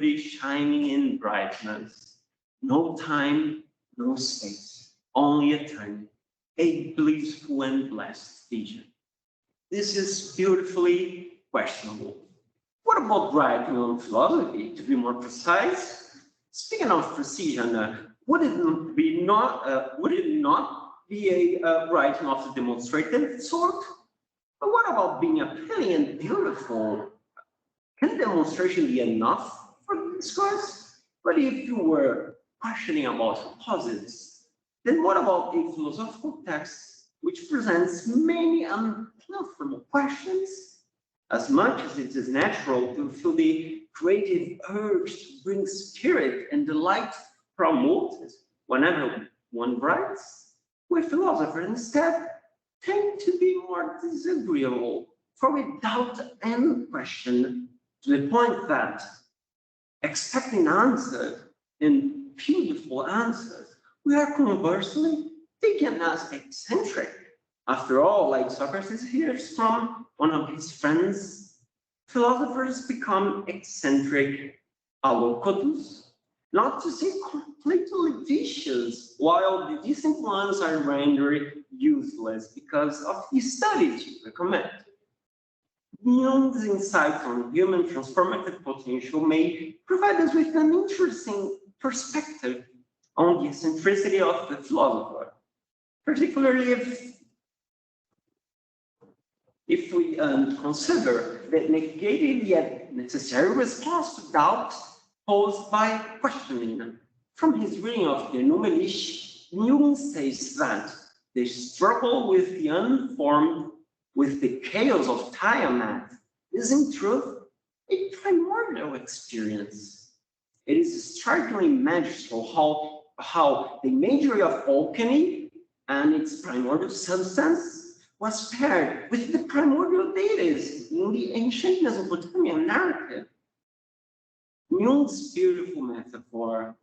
shining in brightness. No time, no space, only eternity. A blissful and blessed vision. This is beautifully questionable. What about writing on philosophy, to be more precise? Speaking of precision, would it not be a writing of the demonstrative sort? But what about being appealing and beautiful? Can demonstration be enough for the discourse? But if you were questioning about posits, then what about a philosophical text which presents many uncomfortable questions? As much as it is natural to feel the creative urge to bring spirit and delight promoted whenever one writes, we philosophers instead tend to be more disagreeable, for we doubt and question to the point that expecting answers and beautiful answers, we are conversely taken as eccentric. After all, like Socrates hears from one of his friends, philosophers become eccentric allocutus, not to say completely vicious, while the decent ones are rendered useless because of the studies you recommend. Jung's insight on human transformative potential may provide us with an interesting perspective on the eccentricity of the philosopher, particularly if we consider the negative yet necessary response to doubt posed by questioning. From his reading of the Numerisch, Jung says that the struggle with the unformed, with the chaos of Tiamat, is in truth a primordial experience. It is strikingly magical how the imagery of alchemy and its primordial substance was paired with the primordial deities in the ancient Mesopotamian narrative. Jung's beautiful metaphor,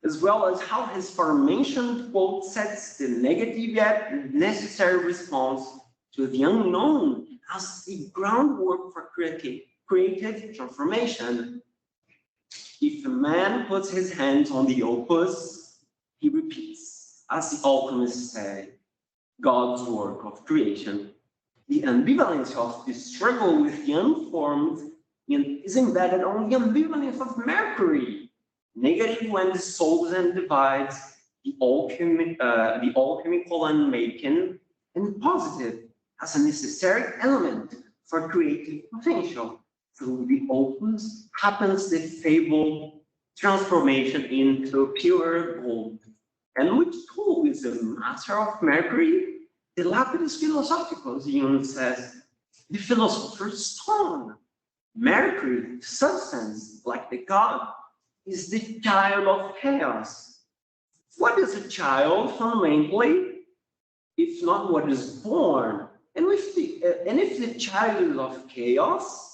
as well as how his formation quote sets the negative yet necessary response to the unknown as the groundwork for creative transformation. If a man puts his hands on the opus, he repeats, as the alchemists say, God's work of creation. The ambivalence of the struggle with the unformed is embedded on the ambivalence of Mercury, negative when dissolves and divides the alchemical unmaking, and positive as a necessary element for creative potential. Through the opus happens the fabled transformation into pure gold. And which tool is the master of Mercury? The lapidus philosophicus, Jung says, the philosopher's stone. Mercury, substance, like the god, is the child of chaos. What is a child fundamentally, if not what is born? And if the child is of chaos,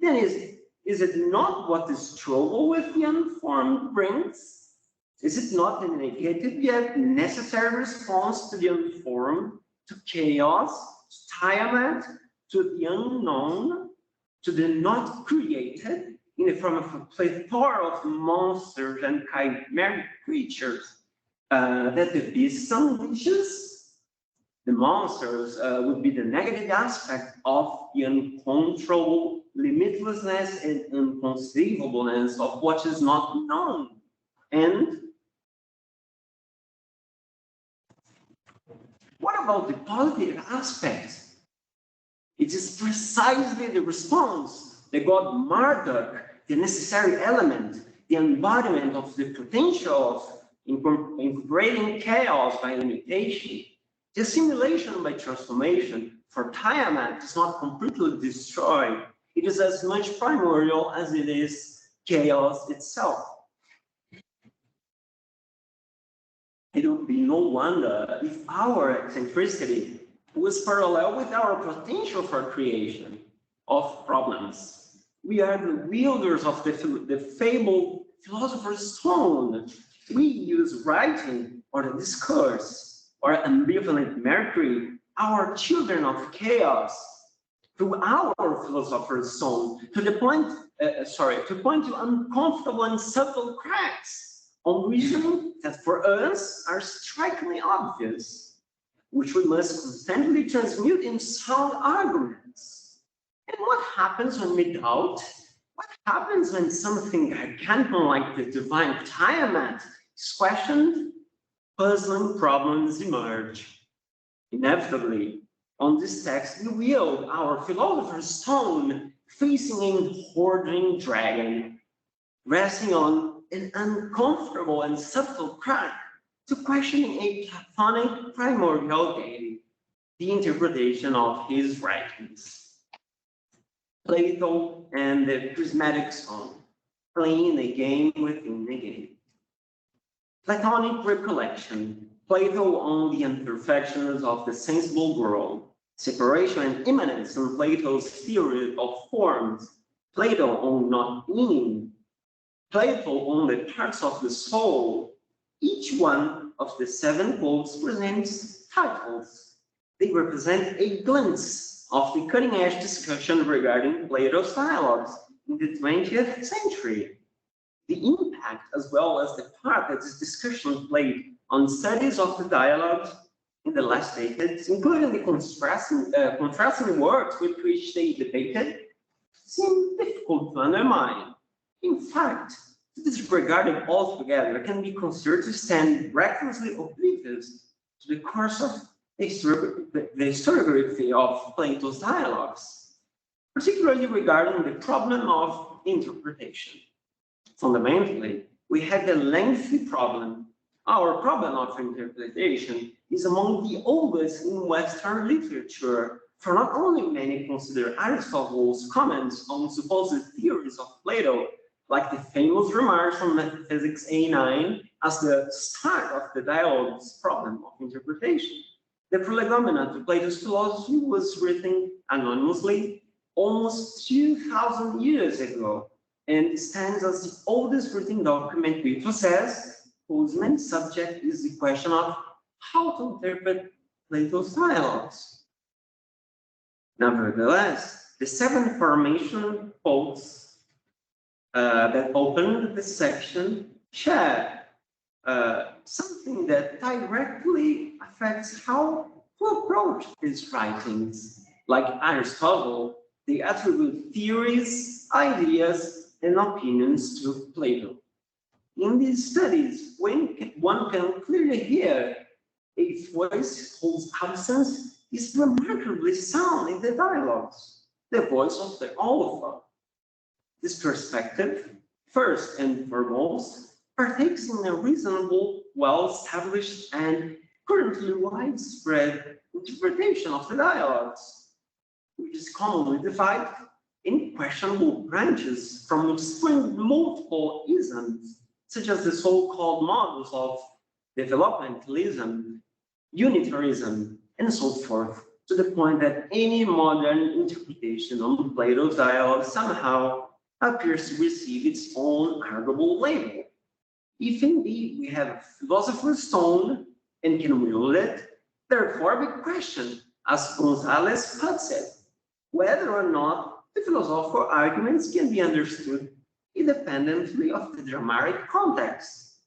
then is it not what the struggle with the unformed brings? Is it not a negative yet necessary response to the unformed, to chaos, to Tiamat, to the unknown, to the not created, in the form of a plethora of monsters and chimeric creatures that the beast unleashes? The monsters would be the negative aspect of the uncontrollable limitlessness and inconceivableness of what is not known. And what about the positive aspect? It is precisely the response, the god Marduk, the necessary element, the embodiment of the potential of incorporating chaos by limitation. The assimilation by transformation for Tiamat is not completely destroyed. It is as much primordial as it is chaos itself. It would be no wonder if our eccentricity was parallel with our potential for creation of problems. We are the wielders of the fabled philosopher's stone. We use writing or the discourse or ambivalent Mercury, our children of chaos, to our philosopher's stone, to point to uncomfortable and subtle cracks on reasoning that for us are strikingly obvious, which we must constantly transmute in sound arguments. And what happens when we doubt? What happens when something gargantuan like the divine Tiamat is questioned? Puzzling problems emerge. Inevitably, on this text, we wield our philosopher's stone, facing a hoarding dragon, resting on an uncomfortable and subtle crack to questioning a Platonic primordial deity, the interpretation of his writings. Plato and the prismatic stone, playing a game within a game. Platonic recollection, Plato on the imperfections of the sensible world, separation and immanence in Plato's theory of forms, Plato on not being, Plato on the parts of the soul. Each one of the 7 quotes presents titles. They represent a glimpse of the cutting-edge discussion regarding Plato's dialogues in the 20th century. The impact, as well as the part that this discussion played on studies of the dialogues in the last decades, including the contrasting works with which they debated, seem difficult to undermine. In fact, to disregard them altogether can be considered to stand recklessly oblivious to the course of the historiography of Plato's dialogues, particularly regarding the problem of interpretation. Fundamentally, we have a lengthy problem. Our problem of interpretation is among the oldest in Western literature, for not only many consider Aristotle's comments on supposed theories of Plato, like the famous remarks from Metaphysics A9, as the start of the dialogue's problem of interpretation. The prolegomena to Plato's philosophy was written anonymously almost 2,000 years ago, and stands as the oldest written document we possess, whose main subject is the question of how to interpret Plato's dialogues. Nevertheless, the 7 formation quotes that opened the section share something that directly affects how to approach his writings. Like Aristotle, they attribute theories, ideas, and opinions to Plato. In these studies, one can clearly hear a voice whose absence is remarkably sound in the dialogues, the voice of the author. This perspective, first and foremost, partakes in a reasonable, well-established, and currently widespread interpretation of the dialogues, which is commonly divided in questionable branches from which spring multiple isms, such as the so-called models of developmentalism, unitarism, and so forth, to the point that any modern interpretation of Plato's dialogue somehow appears to receive its own arguable label. If indeed we have a philosopher's stone and can wield it, therefore we question, as Gonzalez puts it, whether or not the philosophical arguments can be understood independently of the dramatic context.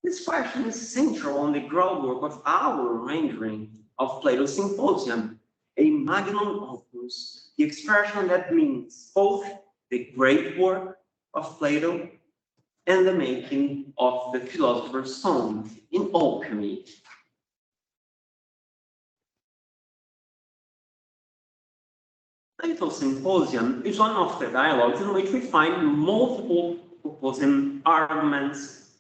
This question is central on the groundwork of our rendering of Plato's Symposium, a magnum opus, the expression that means both the great work of Plato and the making of the philosopher's stone in alchemy. Plato's Symposium is one of the dialogues in which we find multiple opposing arguments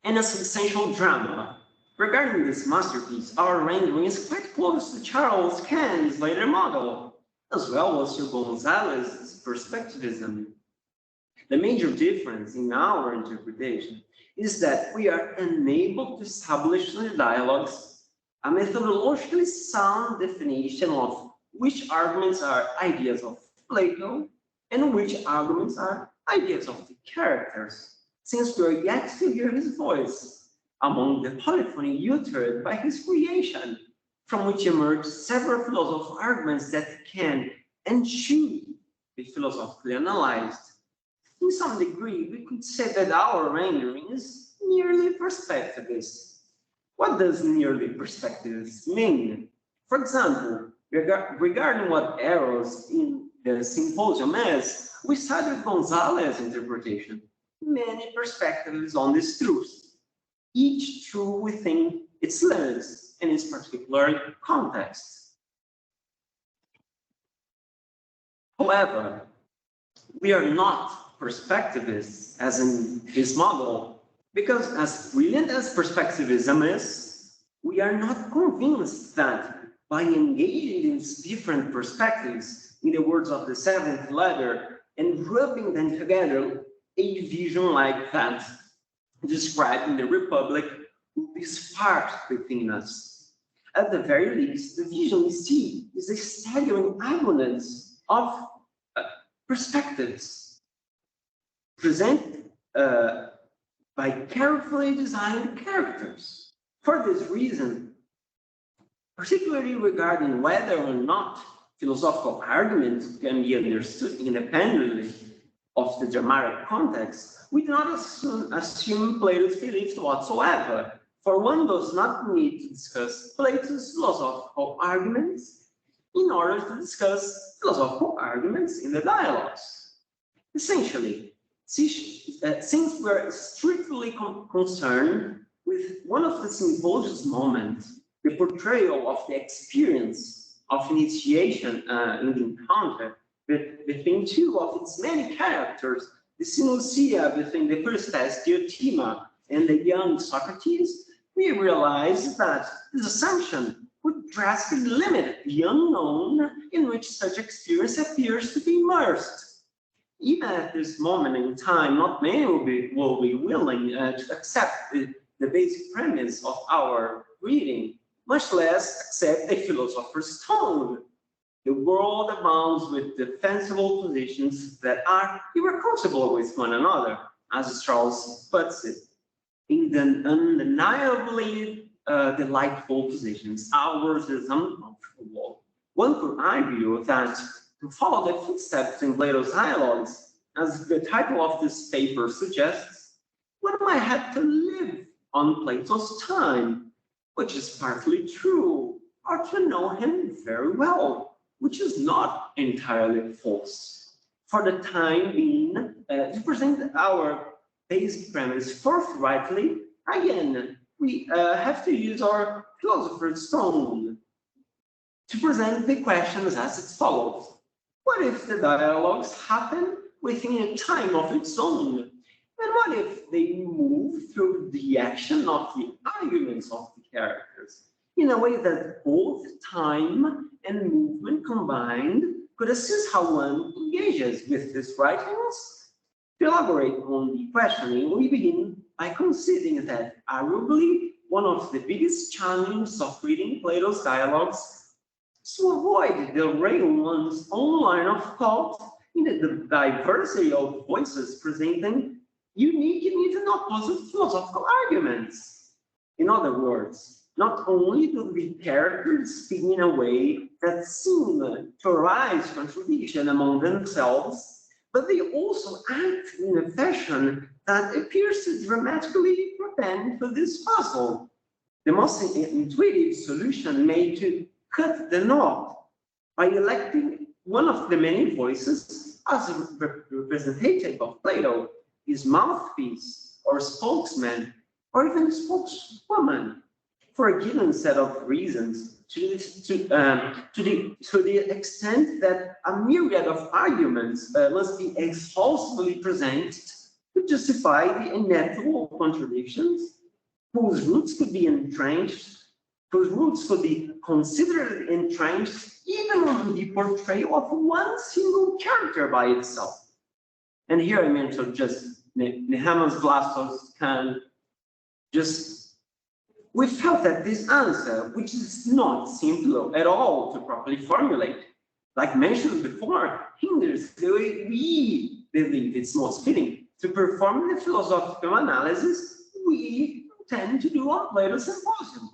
and a substantial drama. Regarding this masterpiece, our rendering is quite close to Charles Kant's later model, as well as to Gonzalez's perspectivism. The major difference in our interpretation is that we are unable to establish in the dialogues a methodologically sound definition of which arguments are ideas of Plato and which arguments are ideas of the characters, since we are yet to hear his voice among the polyphony uttered by his creation, from which emerge several philosophical arguments that can and should be philosophically analyzed. In some degree, we could say that our rendering is nearly perspectivist. What does nearly perspectivist mean? For example, regarding what Eros in the symposium is, we cited Gonzalez's interpretation. Many perspectives on this truth, each true within its limits and its particular context. However, we are not perspectivists as in this model, because as brilliant as perspectivism is, we are not convinced that by engaging in different perspectives, in the words of the seventh letter, and rubbing them together, a vision like that described in the Republic will be sparked within us. At the very least, the vision we see is a staggering abundance of perspectives present by carefully designed characters. For this reason, particularly regarding whether or not philosophical arguments can be understood independently of the dramatic context, we do not assume Plato's beliefs whatsoever, for one does not need to discuss Plato's philosophical arguments in order to discuss philosophical arguments in the dialogues. Essentially, since we're strictly concerned with one of the symposium's moments, the portrayal of the experience of initiation in the encounter between two of its many characters, the synosia between the first Diotima and the young Socrates, we realize that this assumption would drastically limit the unknown in which such experience appears to be immersed. Even at this moment in time, not many will be willing to accept the basic premise of our reading, much less accept a philosopher's tone. The world abounds with defensible positions that are irreconcilable with one another, as Charles puts it, in the undeniably delightful positions. Ours is uncomfortable. One could argue that to follow the footsteps in Plato's dialogues, as the title of this paper suggests, one might have to live on Plato's time, which is partly true, or to know him very well, which is not entirely false. For the time being, to present our basic premise forthrightly, again, we have to use our philosopher's tone to present the questions as it follows. What if the dialogues happen within a time of its own? And what if they move through the action of the arguments of the characters in a way that both time and movement combined could assist how one engages with these writings? To elaborate on the questioning, we begin by considering that arguably one of the biggest challenges of reading Plato's dialogues is to avoid derailing one's own line of thought in the diversity of voices presenting unique and even opposite philosophical arguments. In other words, not only do the characters speak in a way that seem to arise contradiction among themselves, but they also act in a fashion that appears to dramatically prevent this puzzle. The most intuitive solution may to cut the knot by electing one of the many voices as a representative of Plato, his mouthpiece or spokesman, or even spokeswoman, for a given set of reasons, to the extent that a myriad of arguments must be exhaustively presented to justify the inevitable contradictions, whose roots could be considered entrenched even on the portrayal of one single character by itself. And here I mentioned just Nehemiah's Vlastos can we felt that this answer, which is not simple at all to properly formulate, like mentioned before, hinders the way we believe it's most fitting to perform the philosophical analysis we tend to do on Plato's Symposium.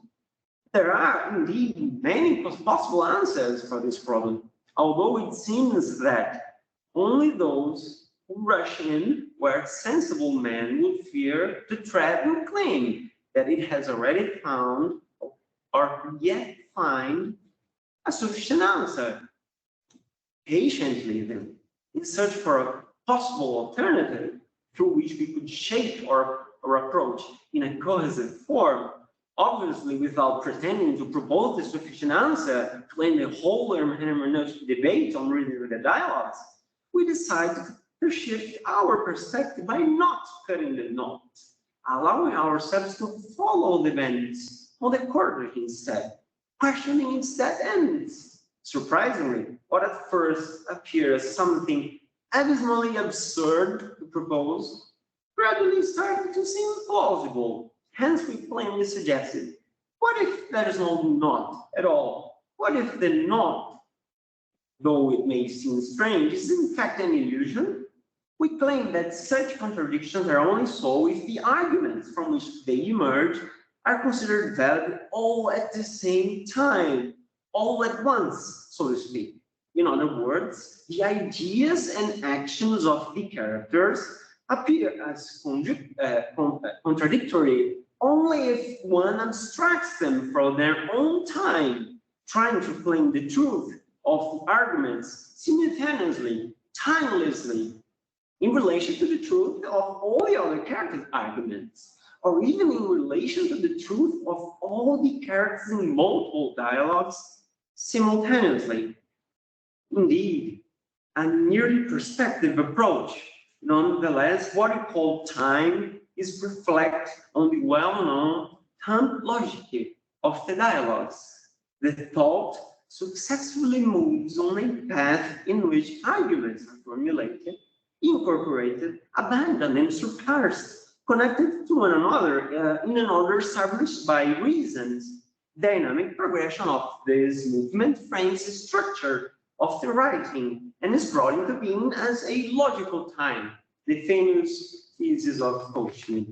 There are indeed many possible answers for this problem, although it seems that only those who rush in where sensible men would fear to tread will claim that it has already found or yet find a sufficient answer. Patiently, then, in search for a possible alternative through which we could shape our approach in a cohesive form, obviously without pretending to propose the sufficient answer to end the whole hermeneutic debate on reading the dialogues, we decided to shift our perspective by not cutting the knot, allowing ourselves to follow the events on the corner instead, questioning instead, and surprisingly, what at first appeared as something abysmally absurd to propose gradually started to seem plausible. Hence, we plainly suggested, what if there is no knot at all? What if the knot, though it may seem strange, is in fact an illusion? We claim that such contradictions are only so if the arguments from which they emerge are considered valid all at the same time, all at once, so to speak. In other words, the ideas and actions of the characters appear as contradictory only if one abstracts them from their own time, trying to claim the truth of the arguments simultaneously, timelessly, in relation to the truth of all the other characters' arguments, or even in relation to the truth of all the characters in multiple dialogues simultaneously. Indeed, a nearly perspective approach. Nonetheless, what we call time is reflect on the well-known time logic of the dialogues. The thought successfully moves on a path in which arguments are formulated, incorporated, abandoned, and surpassed, connected to one another in an order established by reasons. Dynamic progression of this movement frames the structure of the writing and is brought into being as a logical time, the famous thesis of Goldschmidt,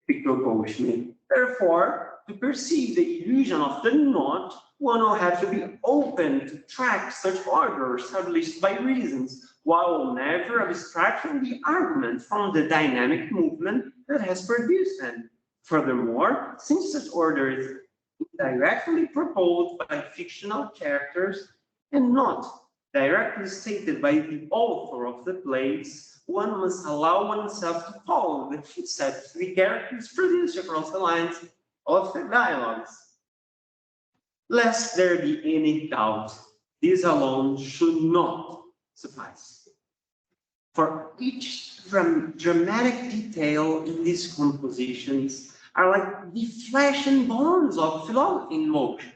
Victor Goldschmidt. Therefore, to perceive the illusion of the knot, one will have to be open to track such orders established by reasons, while never abstracting the argument from the dynamic movement that has produced them. Furthermore, since such order is directly proposed by fictional characters and not directly stated by the author of the plays, one must allow oneself to follow the footsteps the characters produced across the lines of the dialogues. Lest there be any doubt, this alone should not suffice. For each dramatic detail in these compositions are like the flesh and bones of philosophy in motion,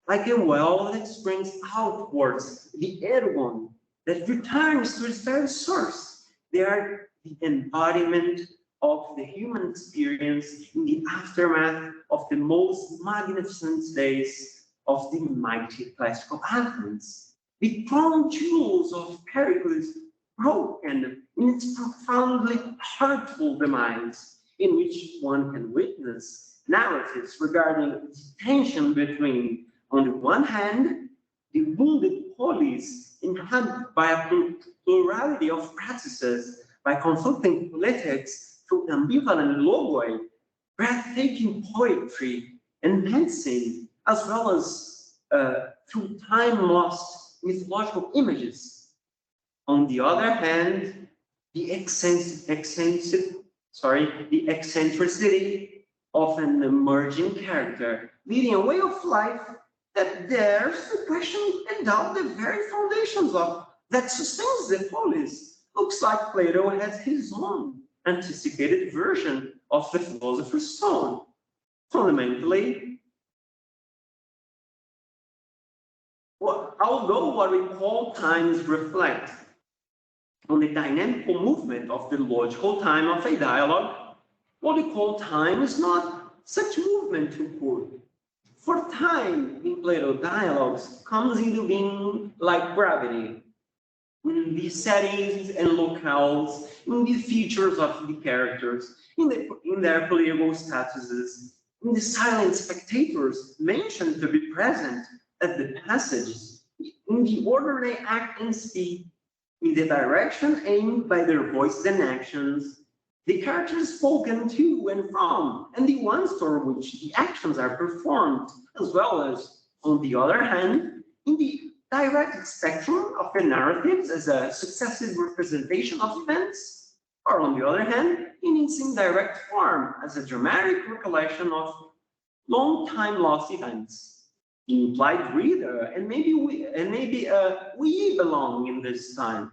like a well that springs outwards, the ergon that returns to its very source. They are the embodiment of the human experience in the aftermath of the most magnificent days of the mighty classical Athens. The crown jewels of Pericles broken in its profoundly hurtful demise, in which one can witness narratives regarding the tension between, on the one hand, the wounded polis inhabited by a plurality of practices, by conflicting politics through ambivalent logoi, breathtaking poetry and medicine, as well as through time-lost mythological images. On the other hand, the eccentricity of an emerging character, leading a way of life that dares to question and doubt the very foundations of that sustains the polis. Looks like Plato has his own anticipated version of the philosopher's stone. Fundamentally, although what we call times reflect on the dynamical movement of the logical time of a dialogue, what we call time is not such movement to put. For time in Plato dialogues comes into being like gravity, in the settings and locales, in the features of the characters, in their political statuses, in the silent spectators mentioned to be present at the passages, in the order they act and speak, in the direction aimed by their voices and actions, the characters spoken to and from, and the ones toward which the actions are performed, as well as, on the other hand, in the direct spectrum of the narratives as a successive representation of events, or on the other hand, in its indirect form as a dramatic recollection of long-time lost events. The implied reader, and maybe we belong in this time.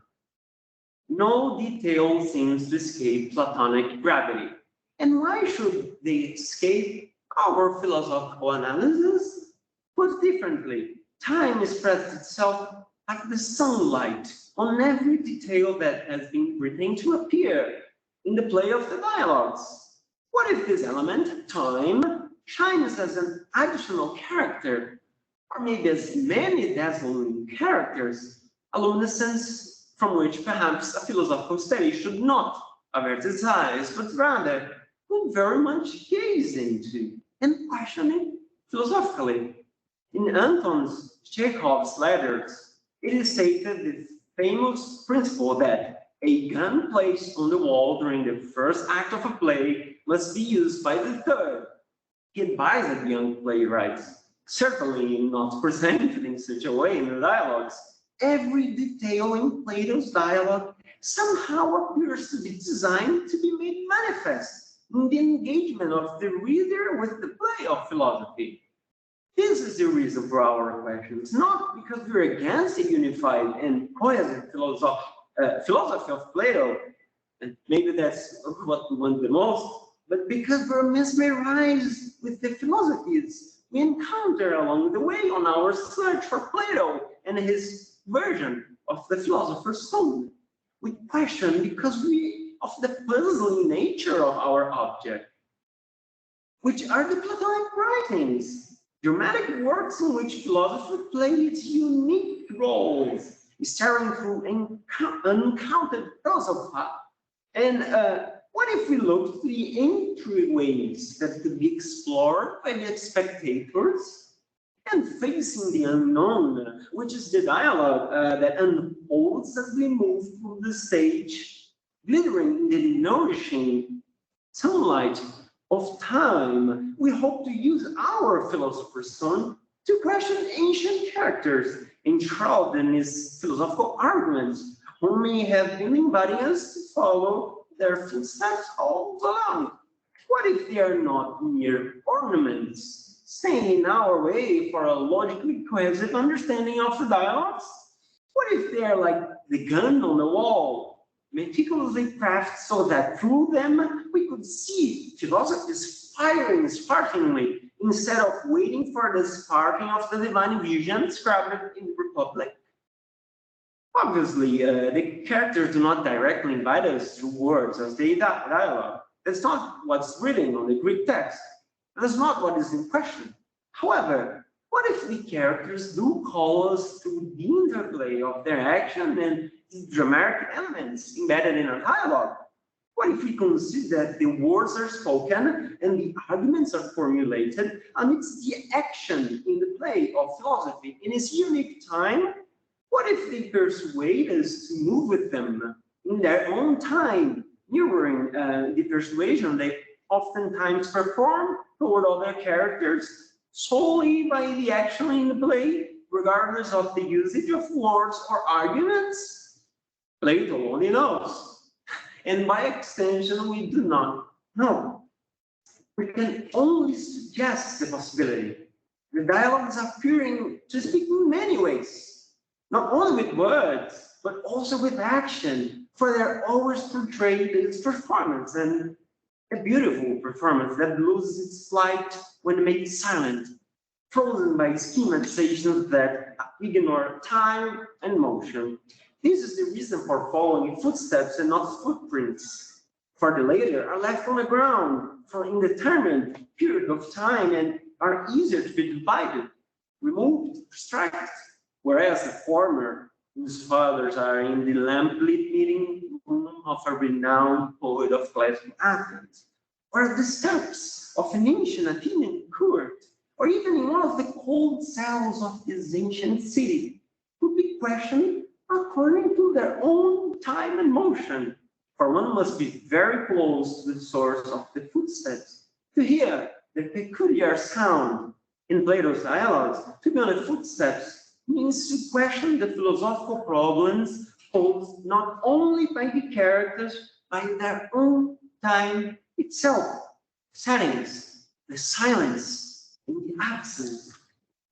No detail seems to escape Platonic gravity. And why should they escape our philosophical analysis? Put differently, time expresses itself like the sunlight on every detail that has been written to appear in the play of the dialogues. What if this element, time, shines as an additional character, or maybe as many dazzling characters, a luminescence from which perhaps a philosophical study should not avert its eyes, but rather would very much gaze into and question it philosophically. In Anton Chekhov's letters, it is stated the famous principle that a gun placed on the wall during the first act of a play must be used by the third. He advised the young playwrights, certainly not presented in such a way in the dialogues. Every detail in Plato's dialogue somehow appears to be designed to be made manifest in the engagement of the reader with the play of philosophy. This is the reason for our questions, not because we're against a unified and cohesive philosophy of Plato, and maybe that's what we want the most, but because we're mesmerized with the philosophies we encounter along the way on our search for Plato and his version of the philosopher's stone. We question because of the puzzling nature of our object, which are the Platonic writings, dramatic works in which philosophy played its unique roles, staring through uncounted philosophy. And what if we look to the entryways that could be explored by the spectators and facing the unknown, which is the dialogue that unfolds as we move through the stage, glittering in the nourishing sunlight of time? We hope to use our philosopher's stone to question ancient characters enshrouded in his philosophical arguments, who may have been inviting us to follow their footsteps all along. What if they are not mere ornaments, staying in our way for a logically cohesive understanding of the dialogues? What if they are like the gun on the wall, meticulously crafted so that through them we could see philosophies firing sparkingly instead of waiting for the sparking of the divine vision described in the Republic? Obviously, the characters do not directly invite us through words as they dialogue. That's not what's written on the Greek text. That's not what is in question. However, what if the characters do call us through the interplay of their action and the dramatic elements embedded in a dialogue? What if we consider that the words are spoken and the arguments are formulated amidst the action in the play of philosophy in its unique time? What if they persuade us to move with them in their own time, mirroring the persuasion they oftentimes perform toward other characters solely by the action in the play, regardless of the usage of words or arguments? Plato only knows. And by extension, we do not know. We can only suggest the possibility. The dialogue is appearing to speak in many ways, not only with words, but also with action, for they're always portrayed in its performance, and a beautiful performance that loses its light when made silent, frozen by schematizations that ignore time and motion. This is the reason for following footsteps and not footprints, for the latter are left on the ground for an indeterminate period of time and are easier to be divided, removed, abstracted, whereas the former, whose fathers are in the lamp-lit meeting room of a renowned poet of classical Athens, or the steps of an ancient Athenian court, or even in one of the cold cells of this ancient city, would questioned according to their own time and motion, for one must be very close to the source of the footsteps to hear the peculiar sound. In Plato's dialogues, to be on the footsteps means to question the philosophical problems posed not only by the characters, by their own time itself, settings, the silence, and the absence.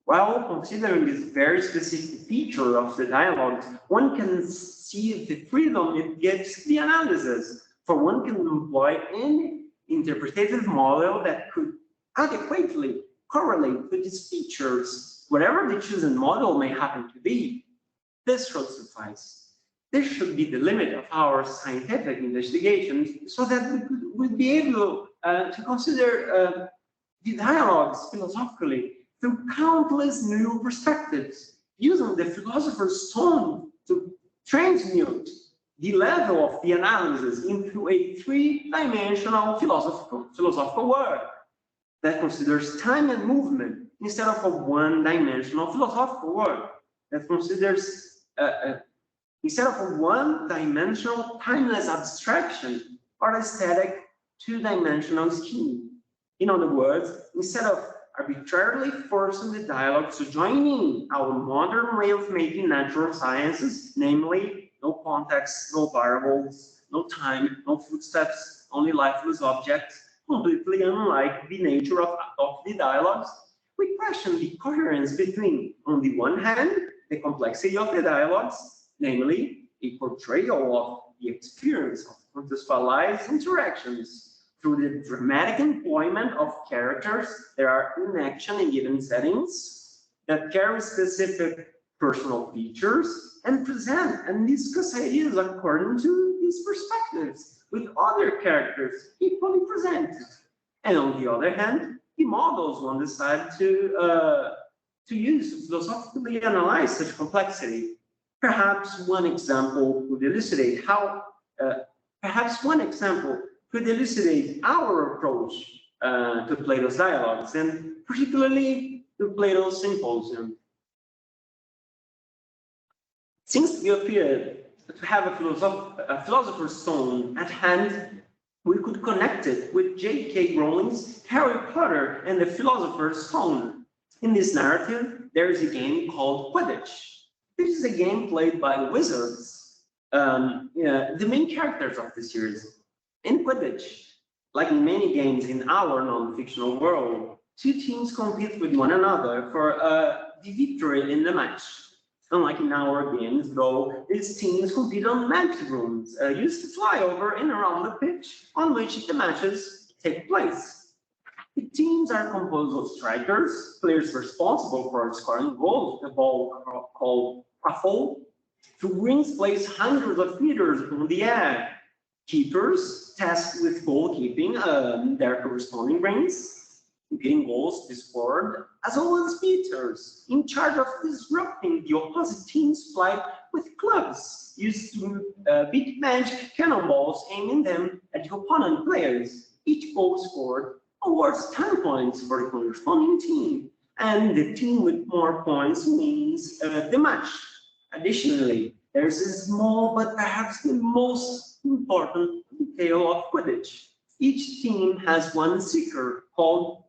While considering this very specific feature of the dialogues, one can see the freedom it gives the analysis, for one can employ any interpretative model that could adequately correlate with these features, whatever the chosen model may happen to be. This should suffice. This should be the limit of our scientific investigations, so that we would be able to consider the dialogues philosophically through countless new perspectives, using the philosopher's tone to transmute the level of the analysis into a three-dimensional philosophical work that considers time and movement instead of a one-dimensional philosophical work that considers, instead of a one-dimensional timeless abstraction or aesthetic two-dimensional scheme. In other words, instead of arbitrarily forcing the dialogue to join in our modern way of making natural sciences, namely no context, no variables, no time, no footsteps, only lifeless objects, completely unlike the nature of the dialogues, we question the coherence between, on the one hand, the complexity of the dialogues, namely a portrayal of the experience of contextualized interactions through the dramatic employment of characters that are in action in given settings, that carry specific personal features, and present and discuss ideas according to these perspectives, with other characters equally presented. And on the other hand, the models one decide to use to philosophically analyze such complexity. Perhaps one example could elucidate our approach to Plato's dialogues, and particularly to Plato's Symposium. Since we appear to have a philosopher's tone at hand, we could connect it with J.K. Rowling's Harry Potter and the Philosopher's Stone. In this narrative, there is a game called Quidditch. This is a game played by wizards, the main characters of the series. In Quidditch, like in many games in our non-fictional world, two teams compete with one another for the victory in the match. Unlike in our games, though, these teams compete on magic rooms used to fly over and around the pitch on which the matches take place. The teams are composed of strikers, players responsible for scoring goals, the ball called quaffle, through rings placed hundreds of meters in the air. Keepers tasked with goalkeeping their corresponding rings, getting goals to be scored, as well as beaters in charge of disrupting the opposite team's flight with clubs used to beat magic cannonballs, aiming them at the opponent players. Each goal scored awards 10 points for the corresponding team, and the team with more points wins the match. Additionally, there's a small but perhaps the most important detail of Quidditch. Each team has one seeker called,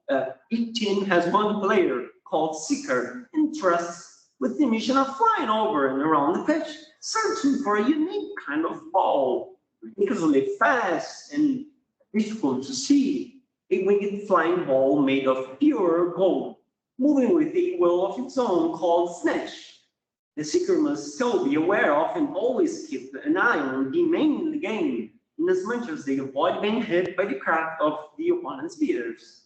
each team has one player called Seeker, entrusted with the mission of flying over and around the pitch, searching for a unique kind of ball, ridiculously fast and difficult to see, a winged flying ball made of pure gold, moving with a will of its own called Snatch. The seeker must still be aware of and always keep an eye on the main in the game, inasmuch as they avoid being hit by the craft of the opponent's beaters.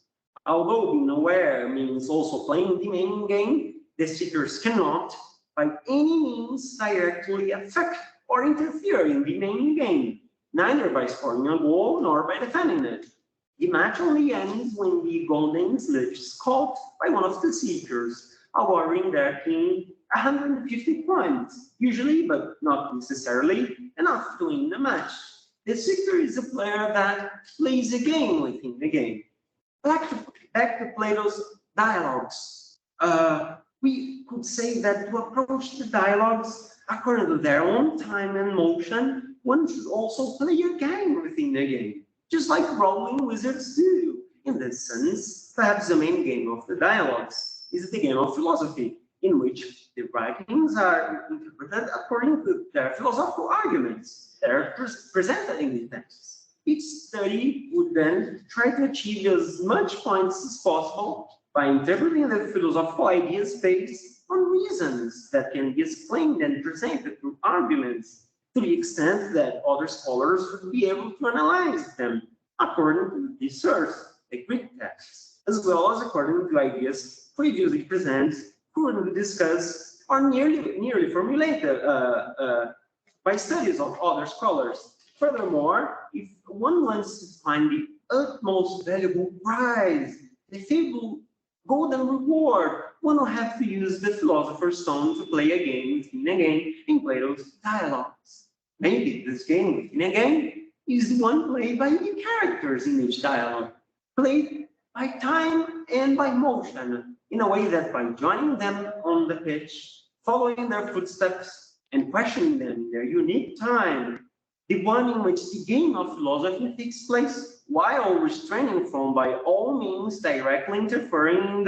Although being aware means also playing the main game, the seekers cannot, by any means, directly affect or interfere in the main game, neither by scoring a goal nor by defending it. The match only ends when the golden sledge is caught by one of the seekers, awarding their team 150 points, usually, but not necessarily, enough to win the match. The seeker is a player that plays a game within the game. Back to Plato's dialogues. we could say that to approach the dialogues according to their own time and motion, one should also play a game within a game, just like rolling wizards do. In this sense, perhaps the main game of the dialogues is the game of philosophy, in which the writings are interpreted according to their philosophical arguments that are presented in the texts. Each study would then try to achieve as much points as possible by interpreting the philosophical ideas based on reasons that can be explained and presented through arguments, to the extent that other scholars would be able to analyze them according to the source, the Greek texts, as well as according to ideas previously presented, currently discussed, or nearly formulated by studies of other scholars. Furthermore, if one wants to find the utmost valuable prize, the fabled golden reward, one will have to use the philosopher's stone to play a game within a game in Plato's dialogues. Maybe this game within a game is the one played by the characters in each dialogue, played by time and by motion, in a way that by joining them on the pitch, following their footsteps, and questioning them in their unique time, the one in which the game of philosophy takes place, while restraining from, by all means, directly interfering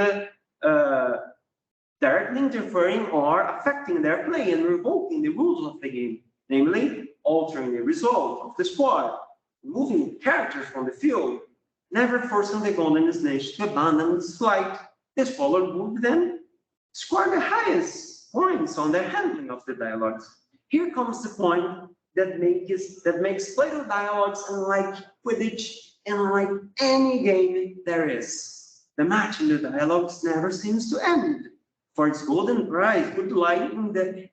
or affecting their play and revoking the rules of the game, namely altering the result of the squad, removing characters from the field, never forcing the golden snitch to abandon its flight. The scholar would then score the highest points on their handling of the dialogues. Here comes the point that makes Plato dialogues unlike Quidditch and unlike any game there is. The match in the dialogues never seems to end, for its golden prize would lie in the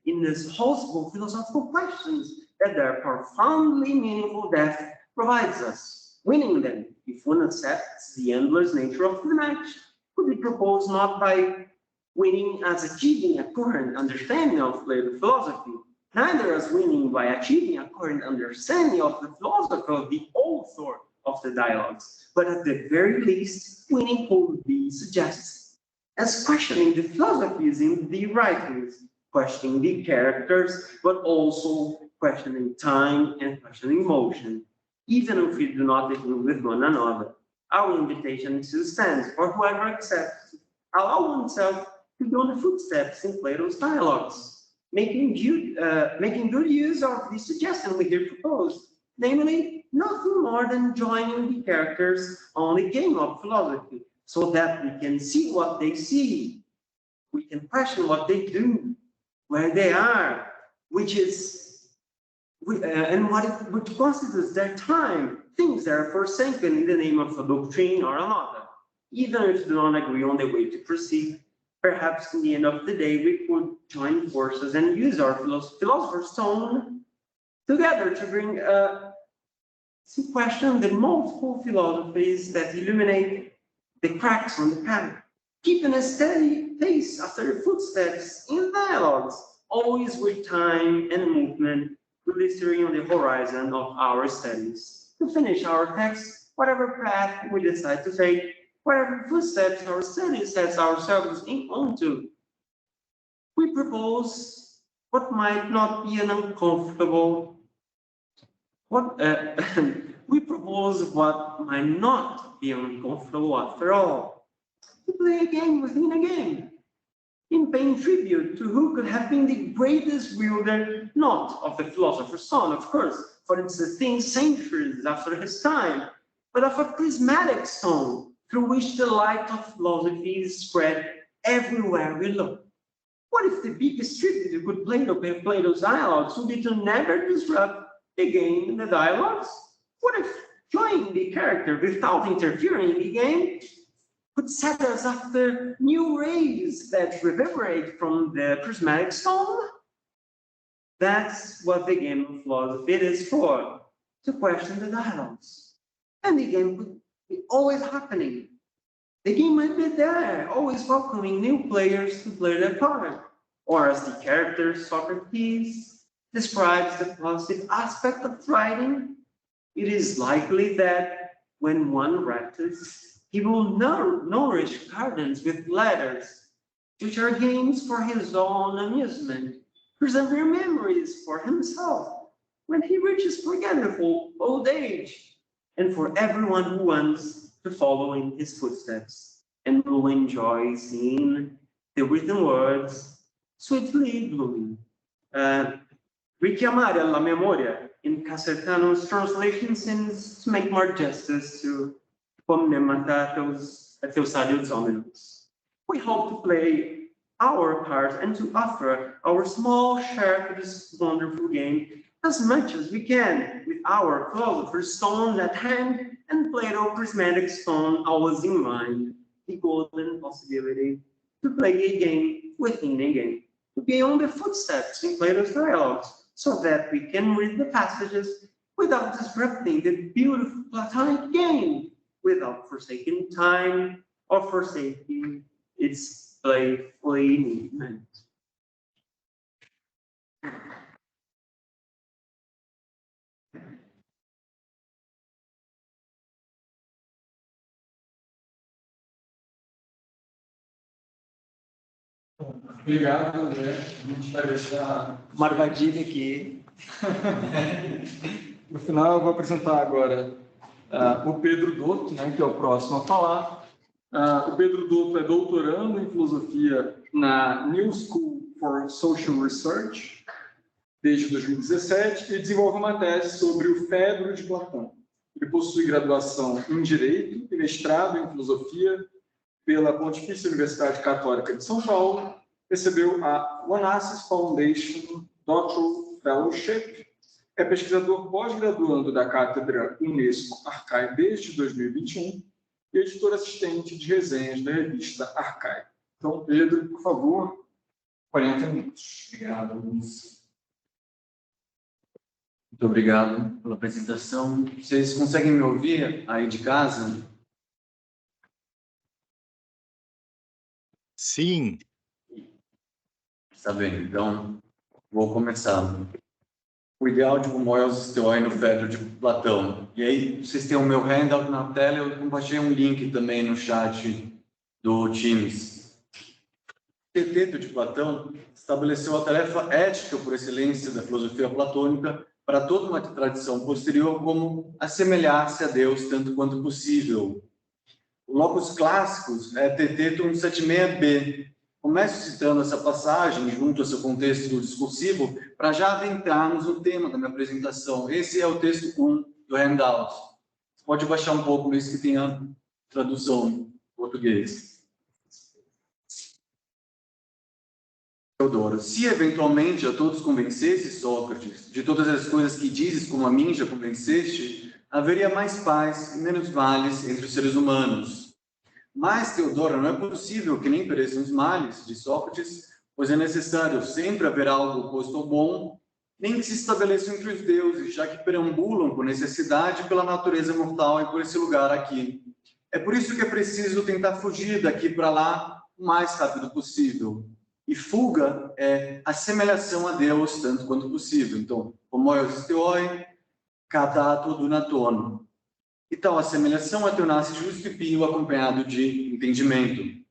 possible philosophical questions that their profoundly meaningful depth provides us. Winning them, if one accepts the endless nature of the match, could be proposed not by winning as achieving a current understanding of Plato's philosophy, neither as winning by achieving a current understanding of the philosophy of the author of the dialogues, but at the very least, winning could be suggested as questioning the philosophies in the writings, questioning the characters, but also questioning time and questioning motion, even if we do not agree with one another. Our invitation still stands for whoever accepts to allow oneself to go the footsteps in Plato's dialogues, making good use of the suggestion we here propose, namely, nothing more than joining the characters on the game of philosophy, so that we can see what they see, we can question what they do, where they are, which constitutes their time, things that are forsaken in the name of a doctrine or another. Even if we do not agree on the way to proceed, perhaps in the end of the day, we could join forces and use our philosopher's stone together to bring to question the multiple philosophies that illuminate the cracks on the path, keeping a steady pace after the footsteps in dialogues, always with time and movement, glittering on the horizon of our studies. To finish our text, whatever path we decide to take, whatever footsteps our study sets ourselves onto, we propose what might not be an uncomfortable, we propose what might not be uncomfortable after all, to play a game within a game, in paying tribute to who could have been the greatest wielder, not of the philosopher's stone, of course, for it's a thing centuries after his time, but of a prismatic stone through which the light of philosophy is spread everywhere we look. What if the biggest tribute you could play to Plato's dialogues would be to never disrupt the game in the dialogues? What if joining the character without interfering in the game could set us after new rays that reverberate from the prismatic stone? That's what the game of philosophy is for, to question the dialogues. And the game could be always happening. The game might be there, always welcoming new players to play their part. Or as the character Socrates describes the positive aspect of writing, it is likely that when one writes, he will nourish gardens with letters, which are games for his own amusement, preserving memories for himself when he reaches forgetful old age, and for everyone who wants to follow in his footsteps and will enjoy seeing the written words sweetly blooming. Richiamare alla memoria in Casertano's translation seems to make more justice to Pomnematatos Theosadios Hominos. We hope to play our part and to offer our small share to this wonderful game as much as we can, with our philosopher's stone at hand and Plato prismatic stone always in mind, the golden possibility to play a game within a game, to be on the footsteps in Plato's dialogues, so that we can read the passages without disrupting the beautiful Platonic game, without forsaking time or forsaking its playfully movement. Obrigado, André. A gente vai deixar uma armadilha aqui. No final, eu vou apresentar agora o Pedro Dotto, né, que é o próximo a falar. O Pedro Dotto é doutorando em filosofia na New School for Social Research desde 2017 e desenvolve uma tese sobre o Fedro de Platão. Ele possui graduação em Direito e mestrado em Filosofia pela Pontifícia Universidade Católica de São Paulo, recebeu a Onassis Foundation Doctoral Fellowship, é pesquisador pós-graduando da Cátedra Unesco Arcai desde 2021 e editor assistente de resenhas da revista Arcai. Então, Pedro, por favor, 40 minutos. Obrigado, Luiz. Muito obrigado pela apresentação. Vocês conseguem me ouvir aí de casa? Sim. Está bem, então vou começar. O ideal de Homoios Theoi no Fedro de Platão. E aí, vocês têm o meu handout na tela, eu compartilhei um link também no chat do Teams. O Teteto de Platão estabeleceu a tarefa ética por excelência da filosofia platônica para toda uma tradição posterior como assemelhar-se a Deus tanto quanto possível. O locus clássicos é Tetetum 76b. Começo citando essa passagem junto ao seu contexto discursivo para já adentrarmos no tema da minha apresentação. Esse é o texto 1 do handout. Você pode baixar um pouco nisso que tem a tradução em português. Teodoro, se eventualmente a todos convencesse, Sócrates, de todas as coisas que dizes como a mim já convenceste, haveria mais paz e menos males entre os seres humanos. Mas, Teodoro, não é possível que nem pereçam os males, de Sócrates, pois é necessário sempre haver algo oposto ao bom, nem que se estabeleçam entre os deuses, já que perambulam por necessidade pela natureza mortal e por esse lugar aqui. É por isso que é preciso tentar fugir daqui para lá o mais rápido possível. E fuga é assemelhação a Deus tanto quanto possível. Então, Homoios Theoi, catato dunatono. E tal assemelhação é tornar-se justo e pio acompanhado de entendimento.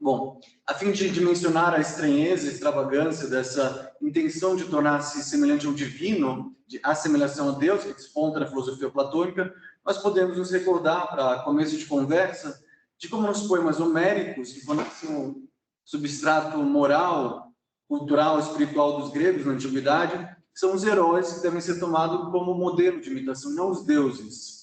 Bom, a fim de mencionar a estranheza e extravagância dessa intenção de tornar-se semelhante ao divino, de assemelhação a Deus, que desponta na filosofia platônica, nós podemos nos recordar, para começo de conversa, de como nos poemas homéricos, que fornecem um substrato moral, cultural, espiritual dos gregos na antiguidade, são os heróis que devem ser tomados como modelo de imitação, não os deuses.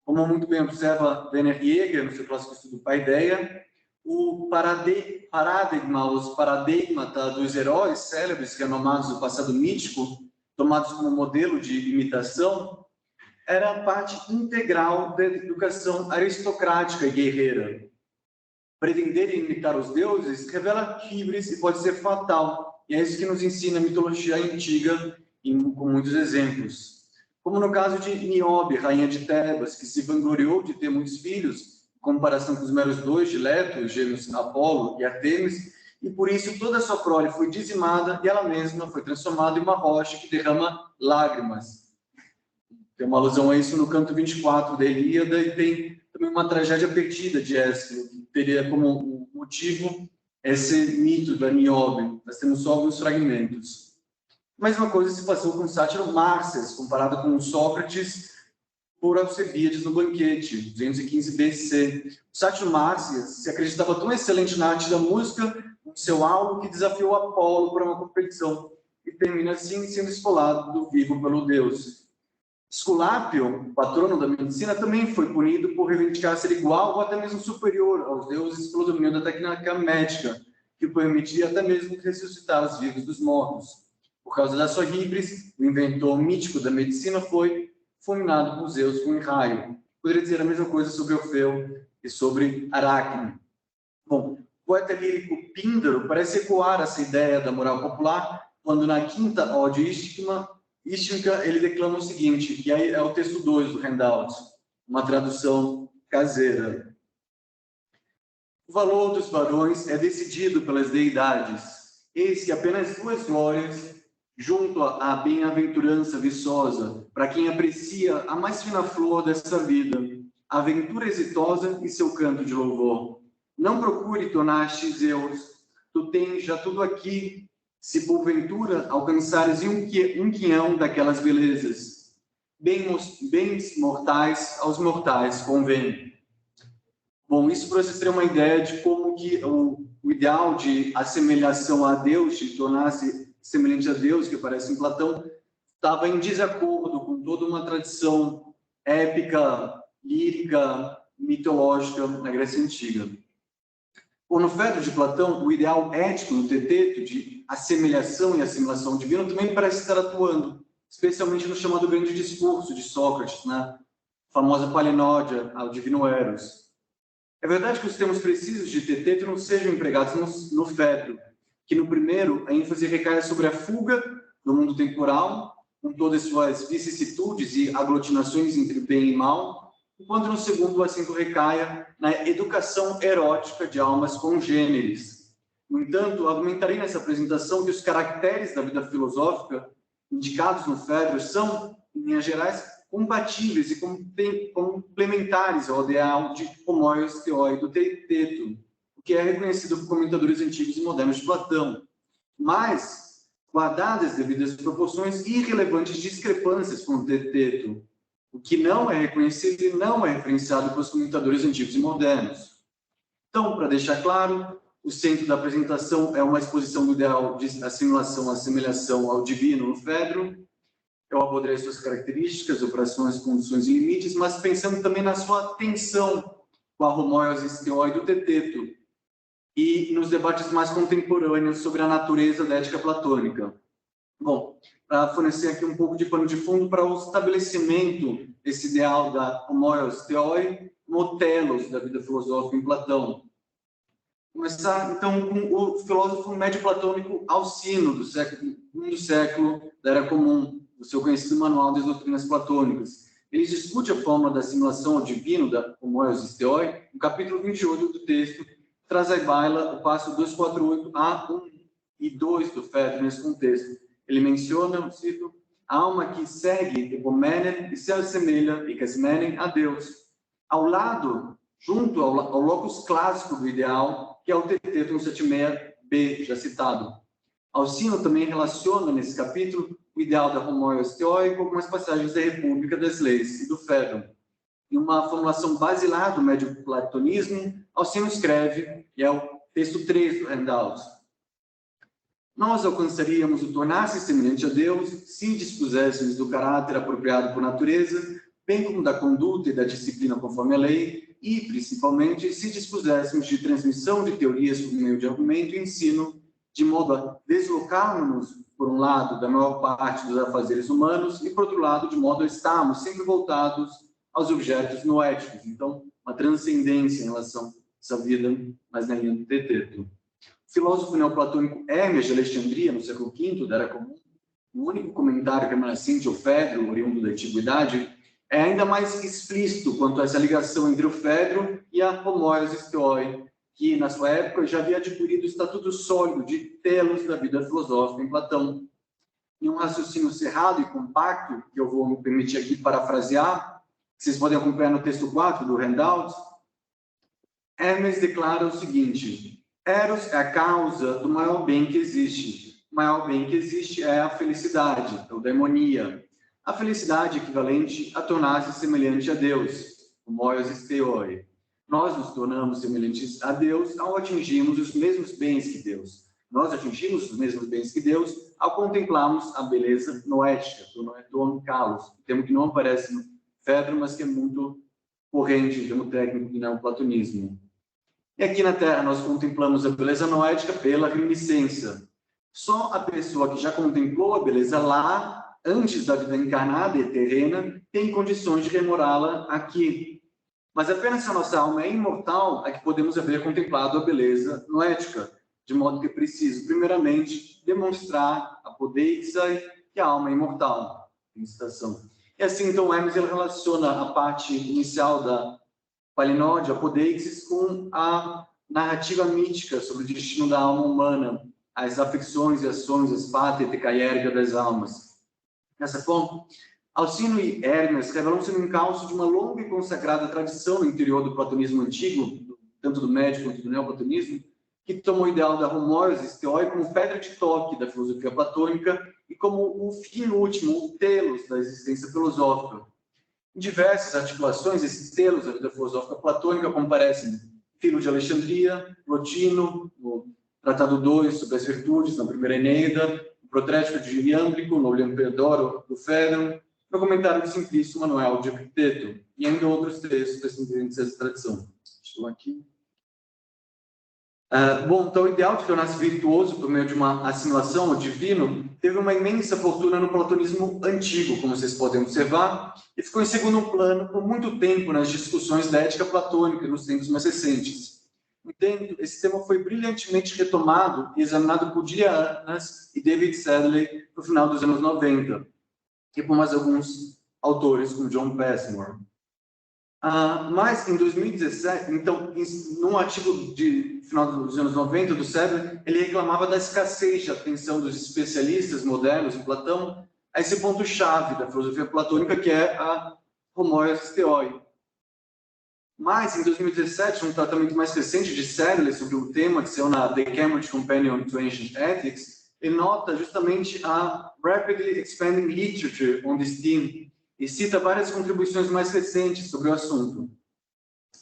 Como muito bem observa Werner Jäger no seu clássico estudo Paideia, o paradigma, os paradigmata dos heróis célebres, renomados do passado mítico, tomados como modelo de imitação, era parte integral da educação aristocrática e guerreira. Pretender imitar os deuses revela híbris e pode ser fatal, e é isso que nos ensina a mitologia antiga, com muitos exemplos. Como no caso de Niobe, rainha de Tebas, que se vangloriou de ter muitos filhos, em comparação com os meros dois de Leto, os gêmeos Apolo e Artemis, e por isso toda a sua prole foi dizimada e ela mesma foi transformada em uma rocha que derrama lágrimas. Tem uma alusão a isso no canto 24 da Ilíada, e tem também uma tragédia perdida de Ésquilo, que teria como motivo esse mito da Niobe. Nós temos só alguns fragmentos. A mesma coisa se passou com o sátiro Márcias, comparado com Sócrates por Alcebiades no banquete, 215 BC. O sátiro Márcias se acreditava tão excelente na arte da música, no seu alvo, que desafiou Apolo para uma competição e termina assim sendo esfolado do vivo pelo deus. Esculápio, patrono da medicina, também foi punido por reivindicar ser igual ou até mesmo superior aos deuses pelo domínio da técnica médica, que permitia até mesmo ressuscitar os vivos dos mortos. Por causa da sua híbris, o inventor mítico da medicina foi fulminado por Zeus com um raio. Poderia dizer a mesma coisa sobre Orfeu e sobre Aracne. Bom, o poeta lírico Píndaro parece ecoar essa ideia da moral popular, quando na quinta ode ística ele declama o seguinte, que aí é o texto 2 do handout, uma tradução caseira. O valor dos varões é decidido pelas deidades. Eis que apenas duas glórias, junto à bem-aventurança viçosa, para quem aprecia a mais fina flor dessa vida, a aventura exitosa e seu canto de louvor. Não procure tornar-te Zeus, tu tens já tudo aqui, se porventura alcançares um quinhão daquelas belezas. Bens mortais aos mortais convém. Bom, isso para vocês terem uma ideia de como que o ideal de assemelhação a Deus, de tornar-se semelhante a Deus, que aparece em Platão, estava em desacordo com toda uma tradição épica, lírica, mitológica na Grécia Antiga. Ou no Fedro de Platão, o ideal ético do Teteto de assemelhação e assimilação divina também parece estar atuando, especialmente no chamado grande discurso de Sócrates, na famosa Palinódia ao divino Eros. É verdade que os termos precisos de Teteto não sejam empregados no Fedro, que no primeiro a ênfase recai sobre a fuga do mundo temporal, com todas suas vicissitudes e aglutinações entre bem e mal, enquanto no segundo o acento recaia na educação erótica de almas congêneres. No entanto, argumentarei nessa apresentação que os caracteres da vida filosófica indicados no Fedro são, em linhas gerais, compatíveis e complementares ao ideal de homoios theoi do Teteto, o que é reconhecido por comentadores antigos e modernos de Platão, mas, guardadas as devidas proporções, irrelevantes discrepâncias com o Teteto, o que não é reconhecido e não é referenciado pelos comentadores antigos e modernos. Então, para deixar claro, o centro da apresentação é uma exposição do ideal de assimilação, assemelhação ao divino no Fedro. Eu abordarei suas características, operações, condições e limites, mas pensando também na sua tensão com a homoiose theoi do Teteto e nos debates mais contemporâneos sobre a natureza da ética platônica. Bom, para fornecer aqui um pouco de pano de fundo para o estabelecimento desse ideal da homoiose theoi, no telos da vida filosófica em Platão. Começar, então, com o filósofo médio-platônico Alcino, do século da Era Comum, do seu conhecido Manual das Doutrinas Platônicas. Ele discute a fórmula da assimilação ao divino, da homoiose theoi, no capítulo 28 do texto, traz à baila o passo 248a, 1 e 2 do Fedro nesse contexto. Ele menciona, cito, a alma que segue Epomenen e se assemelha, Ikasmenen, a Deus. Ao lado, junto ao locus clássico do ideal, que é o Teteto 176b, já citado. Alcino também relaciona, nesse capítulo, o ideal da homoiose theoi com algumas passagens da República das Leis e do Fedro. Em uma formulação basilar do médio platonismo, Alcino escreve, e é o texto 3 do handout: nós alcançaríamos o tornar-se semelhante a Deus se dispuséssemos do caráter apropriado por natureza, bem como da conduta e da disciplina conforme a lei, e, principalmente, se dispuséssemos de transmissão de teorias por meio de argumento e ensino, de modo a deslocarmos, por um lado, da maior parte dos afazeres humanos, e, por outro lado, de modo a estarmos sempre voltados aos objetos noéticos. Então, uma transcendência em relação a essa vida, mas na linha do Teteto. O filósofo neoplatônico Hermes de Alexandria, no século V da Era Comum, o único comentário remanescente ao Fedro, oriundo da Antiguidade, é ainda mais explícito quanto a essa ligação entre o Fedro e a homoiose theoi, que, na sua época, já havia adquirido o estatuto sólido de telos da vida filosófica em Platão. Em um raciocínio cerrado e compacto, que eu vou me permitir aqui parafrasear, que vocês podem acompanhar no texto 4 do handout, Hermes declara o seguinte: Eros é a causa do maior bem que existe. O maior bem que existe é a felicidade, ou daimonia. A felicidade equivalente a tornar-se semelhante a Deus, o moios theoi. Nós nos tornamos semelhantes a Deus ao atingirmos os mesmos bens que Deus. Nós atingimos os mesmos bens que Deus ao contemplarmos a beleza noética, do noeton kalos, termo que não aparece no Fedro, mas que é muito corrente em termo técnico do neoplatonismo. E aqui na Terra nós contemplamos a beleza noética pela reminiscência. Só a pessoa que já contemplou a beleza lá, antes da vida encarnada e terrena, tem condições de rememorá-la aqui. Mas apenas se a nossa alma é imortal é que podemos haver contemplado a beleza noética, de modo que é preciso, primeiramente, demonstrar a podeixai que a alma é imortal. Em citação. E assim, então, Hermes ele relaciona a parte inicial da Palinode, a podeixis, com a narrativa mítica sobre o destino da alma humana, as afecções e ações, as pátetica e erga das almas. Nessa forma, Alcino e Hermes revelam-se no encalço de uma longa e consagrada tradição no interior do platonismo antigo, tanto do médio quanto do neoplatonismo, que tomou o ideal da homoios theoi como pedra de toque da filosofia platônica e como o fim último, o telos da existência filosófica. Em diversas articulações, esses telos da vida filosófica platônica comparecem Filo de Alexandria, Plotino, no Tratado 2 sobre as virtudes, na primeira Eneida, o Protrético de Iâmblico, no Olimpiodoro do Fedro, no comentário do Simplício Manuel de Epicteto, e ainda outros textos descendentes dessa tradição. Estou aqui. Bom, então o ideal de tornar-se virtuoso por meio de uma assimilação ao divino teve uma imensa fortuna no platonismo antigo, como vocês podem observar, e ficou em segundo plano por muito tempo nas discussões da ética platônica nos tempos mais recentes. Entendo, esse tema foi brilhantemente retomado e examinado por Dianas e David Sedley no final dos anos 90, e por mais alguns autores, como John Passmore. Mas, em 2017, então, num artigo de final dos anos 90 do Sedley, ele reclamava da escassez de atenção dos especialistas modernos em Platão a esse ponto-chave da filosofia platônica, que é a homoios theoi. Mas, em 2017, um tratamento mais recente de Sedley sobre o tema, que saiu na The Cambridge Companion to Ancient Ethics, ele nota justamente a rapidly expanding literature on this theme, e cita várias contribuições mais recentes sobre o assunto.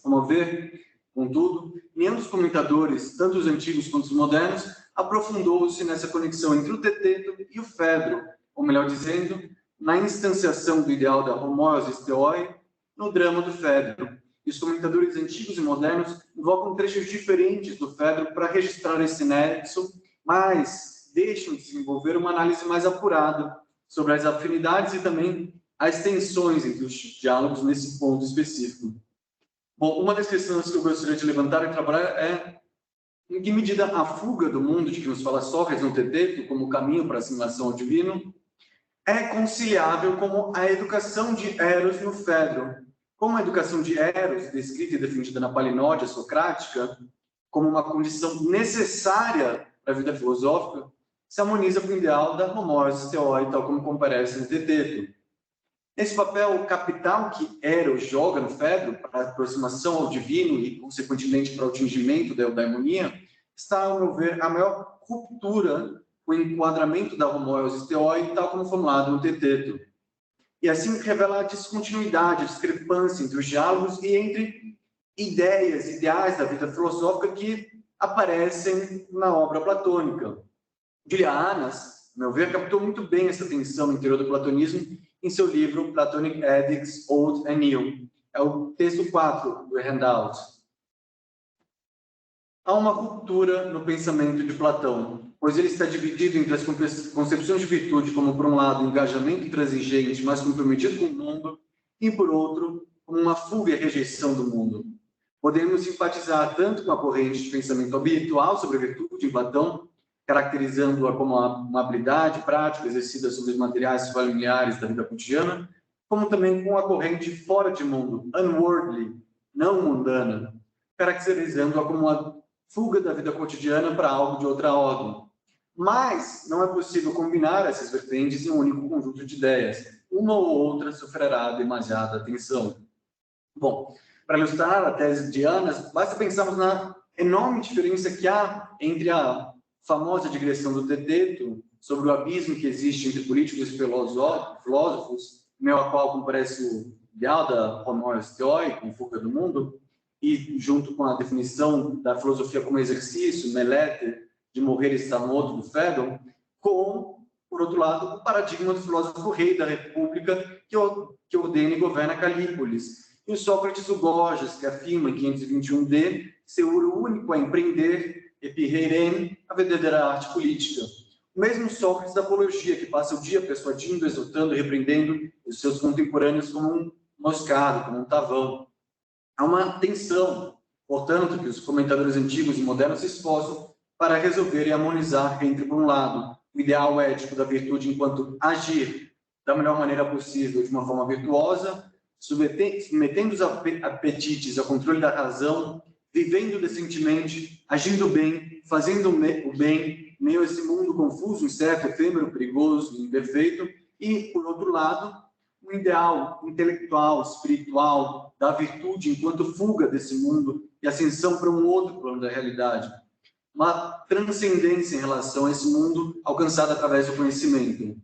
Vamos ver, contudo, nenhum dos comentadores, tanto os antigos quanto os modernos, aprofundou-se nessa conexão entre o Teteto e o Fedro, ou melhor dizendo, na instanciação do ideal da homoios theoi no drama do Fedro. E os comentadores antigos e modernos invocam trechos diferentes do Fedro para registrar esse nexo, mas deixam de desenvolver uma análise mais apurada sobre as afinidades e também as tensões entre os diálogos nesse ponto específico. Bom, uma das questões que eu gostaria de levantar e trabalhar é em que medida a fuga do mundo de que nos fala Sócrates no Teteto como caminho para a assimilação ao divino é conciliável com a educação de Eros no Fedro. Como a educação de Eros, descrita e defendida na Palinódia socrática, como uma condição necessária para a vida filosófica, se harmoniza com o ideal da homoios theoi, tal como comparece no Teteto. Esse papel capital que Eros joga no Fedro para a aproximação ao divino e, consequentemente, para o atingimento da eudaimonia, está, ao meu ver, a maior ruptura com o enquadramento da homoios theoi, tal como formulado no Teteto. E assim revela a descontinuidade, a discrepância entre os diálogos e entre ideias, ideais da vida filosófica que aparecem na obra platônica. Dianas, a meu ver, captou muito bem essa tensão no interior do platonismo em seu livro Platonic Ethics, Old and New. É o texto 4 do handout. Há uma ruptura no pensamento de Platão, pois ele está dividido entre as concepções de virtude como, por um lado, um engajamento intransigente, mais comprometido com o mundo, e, por outro, como uma fuga e rejeição do mundo. Podemos simpatizar tanto com a corrente de pensamento habitual sobre a virtude em Platão, caracterizando-a como uma habilidade prática exercida sobre os materiais familiares da vida cotidiana, como também com a corrente fora de mundo, unworldly, não mundana, caracterizando-a como uma fuga da vida cotidiana para algo de outra ordem. Mas não é possível combinar essas vertentes em um único conjunto de ideias. Uma ou outra sofrerá demasiada atenção. Bom, para ilustrar a tese de Dianas, basta pensarmos na enorme diferença que há entre a famosa digressão do Teteto sobre o abismo que existe entre políticos e filósofos, meio a qual comparece o ideal da homoios theoi, com fuga do mundo, e junto com a definição da filosofia como exercício, melete, de morrer e estar morto do Fedon, com, por outro lado, o paradigma do filósofo rei da República que ordena e governa Calípolis. E o Sócrates, o Gorgias, que afirma em 521d ser o único a empreender, epirreiren, a verdadeira arte política. O mesmo Sócrates da apologia, que passa o dia persuadindo, exortando e repreendendo os seus contemporâneos como um moscado, como um tavão. Há uma tensão, portanto, que os comentadores antigos e modernos se esforçam para resolver e harmonizar entre, por um lado, o ideal ético da virtude enquanto agir da melhor maneira possível, de uma forma virtuosa, submetendo os apetites ao controle da razão, vivendo decentemente, agindo bem, fazendo o bem, meio a esse mundo confuso, incerto, efêmero, perigoso, imperfeito, e, por outro lado, um ideal intelectual, espiritual, da virtude enquanto fuga desse mundo e ascensão para um outro plano da realidade. Uma transcendência em relação a esse mundo alcançada através do conhecimento.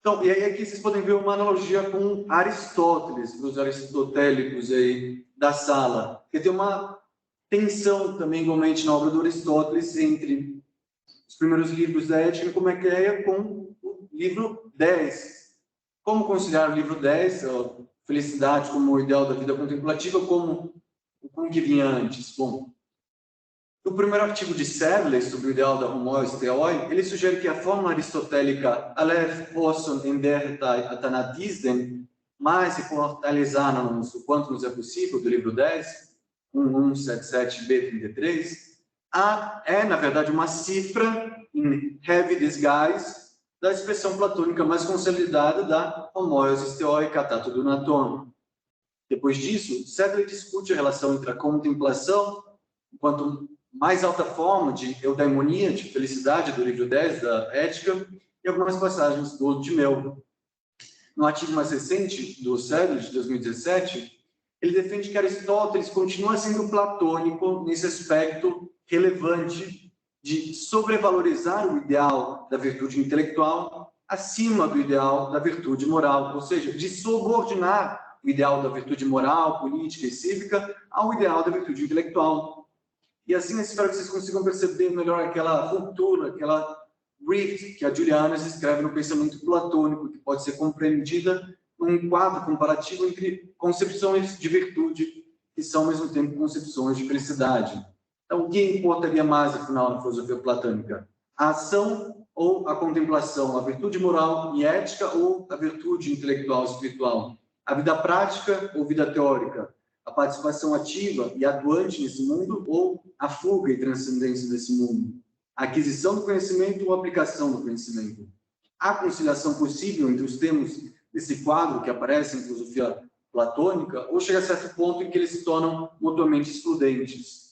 Então, e aí aqui vocês podem ver uma analogia com Aristóteles, para os aristotélicos aí da sala, que tem uma tensão também, igualmente, na obra do Aristóteles, entre os primeiros livros da Ética e Nicomaqueia com o livro 10. Como conciliar o livro 10, a felicidade como o ideal da vida contemplativa, como o que vinha antes? Bom, no primeiro artigo de Sedley sobre o ideal da homoios theoi, ele sugere que a forma aristotélica aleph posson endertai athanatisden, mais se fortalecer-nos o quanto nos é possível, do livro 10, 1177b33, é, na verdade, uma cifra em heavy disguise da expressão platônica mais consolidada da homoios theoi katato dunaton. Depois disso, Sedley discute a relação entre a contemplação, enquanto mais alta forma de eudaimonia, de felicidade, do livro 10 da Ética, e algumas passagens do Odo de Mel. No artigo mais recente do Sedley, de 2017, ele defende que Aristóteles continua sendo platônico nesse aspecto relevante de sobrevalorizar o ideal da virtude intelectual acima do ideal da virtude moral, ou seja, de subordinar o ideal da virtude moral, política e cívica ao ideal da virtude intelectual. E assim, espero que vocês consigam perceber melhor aquela ruptura, aquela rift que a Julianas escreve no pensamento platônico, que pode ser compreendida num quadro comparativo entre concepções de virtude que são, ao mesmo tempo, concepções de felicidade. Então, o que importaria mais, afinal, na filosofia platônica? A ação ou a contemplação? A virtude moral e ética ou a virtude intelectual e espiritual? A vida prática ou vida teórica? A participação ativa e atuante nesse mundo ou a fuga e transcendência desse mundo? A aquisição do conhecimento ou a aplicação do conhecimento? Há conciliação possível entre os termos desse quadro que aparece em filosofia platônica ou chega a certo ponto em que eles se tornam mutuamente excludentes?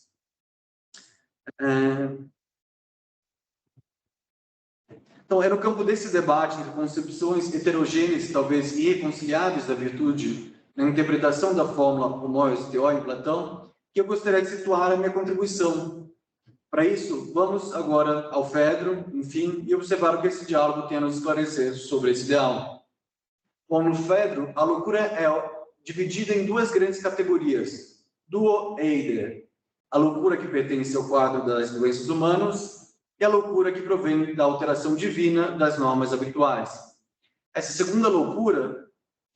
Então, é no campo desse debate entre concepções heterogêneas, talvez irreconciliáveis da virtude, na interpretação da fórmula homoios theoi em Platão, que eu gostaria de situar a minha contribuição. Para isso, vamos agora ao Fedro, enfim, e observar o que esse diálogo tem a nos esclarecer sobre esse ideal. Bom, no Fedro, a loucura é dividida em duas grandes categorias. Duo eider, a loucura que pertence ao quadro das doenças humanas, e a loucura que provém da alteração divina das normas habituais. Essa segunda loucura,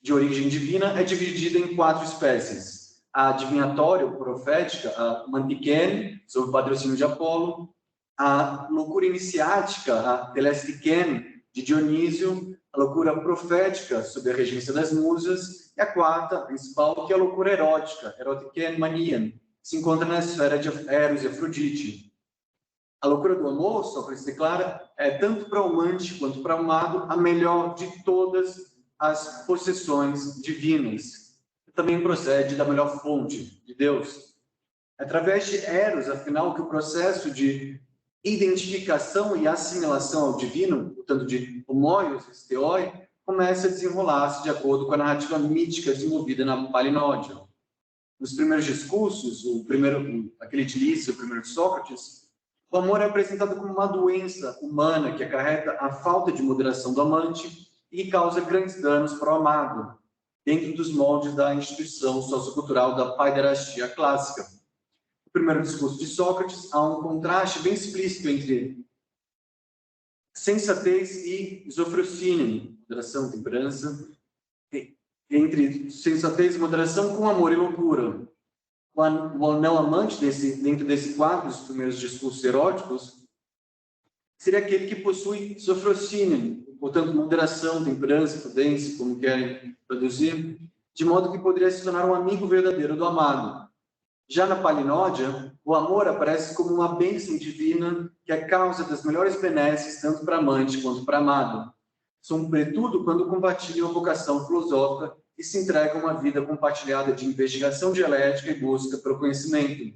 de origem divina, é dividida em 4 espécies. A adivinhatória, ou profética, a mantiquene, sob o patrocínio de Apolo, a loucura iniciática, a telestikene, de Dionísio, a loucura profética, sob a regência das musas, e a quarta, a principal, que é a loucura erótica, erotikene manian, que se encontra na esfera de Eros e Afrodite. A loucura do amor, Sócrates declara, é tanto para o amante quanto para o amado a melhor de todas as possessões divinas. Também procede da melhor fonte, de Deus. Através de Eros, afinal, que o processo de identificação e assimilação ao divino, portanto de homoios theoi, começa a desenrolar-se de acordo com a narrativa mítica desenvolvida na Palinódia. Nos primeiros discursos, aquele de Lício, o primeiro de Sócrates, o amor é apresentado como uma doença humana que acarreta a falta de moderação do amante e causa grandes danos para o amado, dentro dos moldes da instituição sociocultural da paiderastia clássica. No primeiro discurso de Sócrates, há um contraste bem explícito entre sensatez e zofrosine, moderação, temperança, entre sensatez e moderação com amor e loucura. O anão amante, dentro desse quadro dos primeiros discursos eróticos, seria aquele que possui sofrosine, portanto, moderação, temperança, prudência, como querem traduzir, de modo que poderia se tornar um amigo verdadeiro do amado. Já na Palinódia, o amor aparece como uma bênção divina que é causa das melhores benesses, tanto para amante quanto para amado. Sobretudo quando compartilham a vocação filosófica e se entregam a uma vida compartilhada de investigação dialética e busca pelo conhecimento.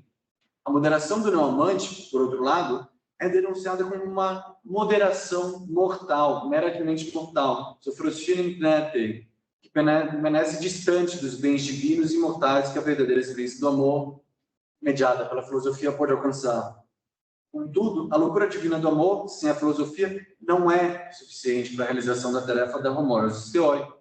A moderação do não-amante, por outro lado, é denunciada como uma moderação mortal, meramente mortal, sofrosine nete, que permanece distante dos bens divinos e imortais que a verdadeira experiência do amor, mediada pela filosofia, pode alcançar. Contudo, a loucura divina do amor, sem a filosofia, não é suficiente para a realização da tarefa da homoiose teórica.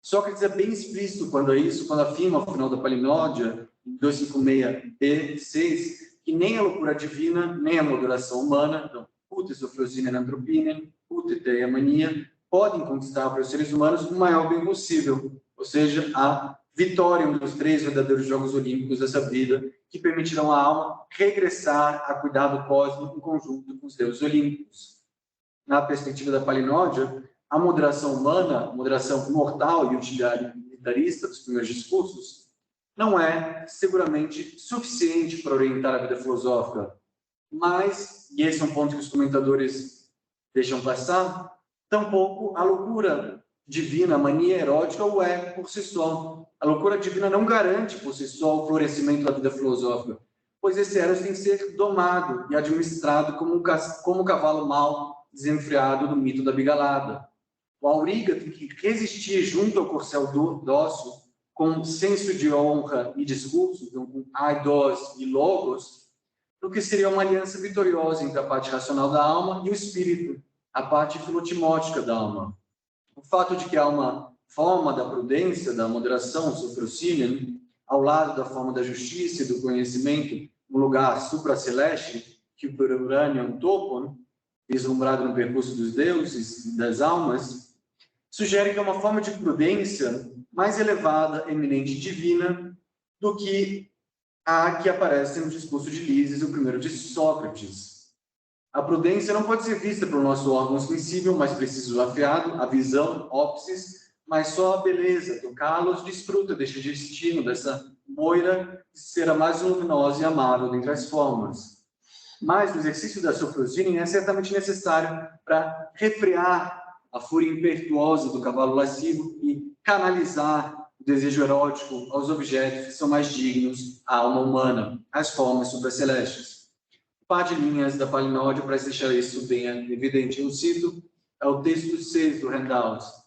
Sócrates é bem explícito quando afirma, ao final da Palinódia, em 256b6, que nem a loucura divina, nem a moderação humana, então, ute sofrosine antropine, ute teia mania, podem conquistar para os seres humanos o maior bem possível, ou seja, a vitória, um dos 3 verdadeiros Jogos Olímpicos dessa vida, que permitirão à alma regressar a cuidar do cosmos em conjunto com os deuses olímpicos. Na perspectiva da Palinódia, a moderação humana, a moderação mortal e utilitarista dos primeiros discursos, não é seguramente suficiente para orientar a vida filosófica, mas, e esse é um ponto que os comentadores deixam passar, tampouco a loucura divina, a mania erótica, o é por si só. A loucura divina não garante por si só o florescimento da vida filosófica, pois esse eros tem que ser domado e administrado como o cavalo mau desenfreado do mito da bigalada. O auriga tem que resistir junto ao corcel dócil com senso de honra e discurso, então com aidos e logos, no que seria uma aliança vitoriosa entre a parte racional da alma e o espírito, a parte filotimótica da alma. O fato de que há uma forma da prudência, da moderação, sofrosine, ao lado da forma da justiça e do conhecimento, no lugar supraceleste, que o Uranium topon, vislumbrado no percurso dos deuses e das almas, sugere que é uma forma de prudência mais elevada, eminente e divina do que a que aparece no discurso de Lísias, o primeiro de Sócrates. A prudência não pode ser vista pelo nosso órgão sensível, mais preciso afiado, a visão, ópsis, mas só a beleza, tocá-los, desfruta deste destino, dessa moira de ser a mais luminosa e amável dentre as formas. Mas o exercício da sofrosine é certamente necessário para refrear a fúria impetuosa do cavalo lascivo e canalizar o desejo erótico aos objetos que são mais dignos à alma humana, às formas supracelestes. Par de linhas da Palinódia para deixar isso bem evidente. Eu cito, é o texto 6 do Rendals.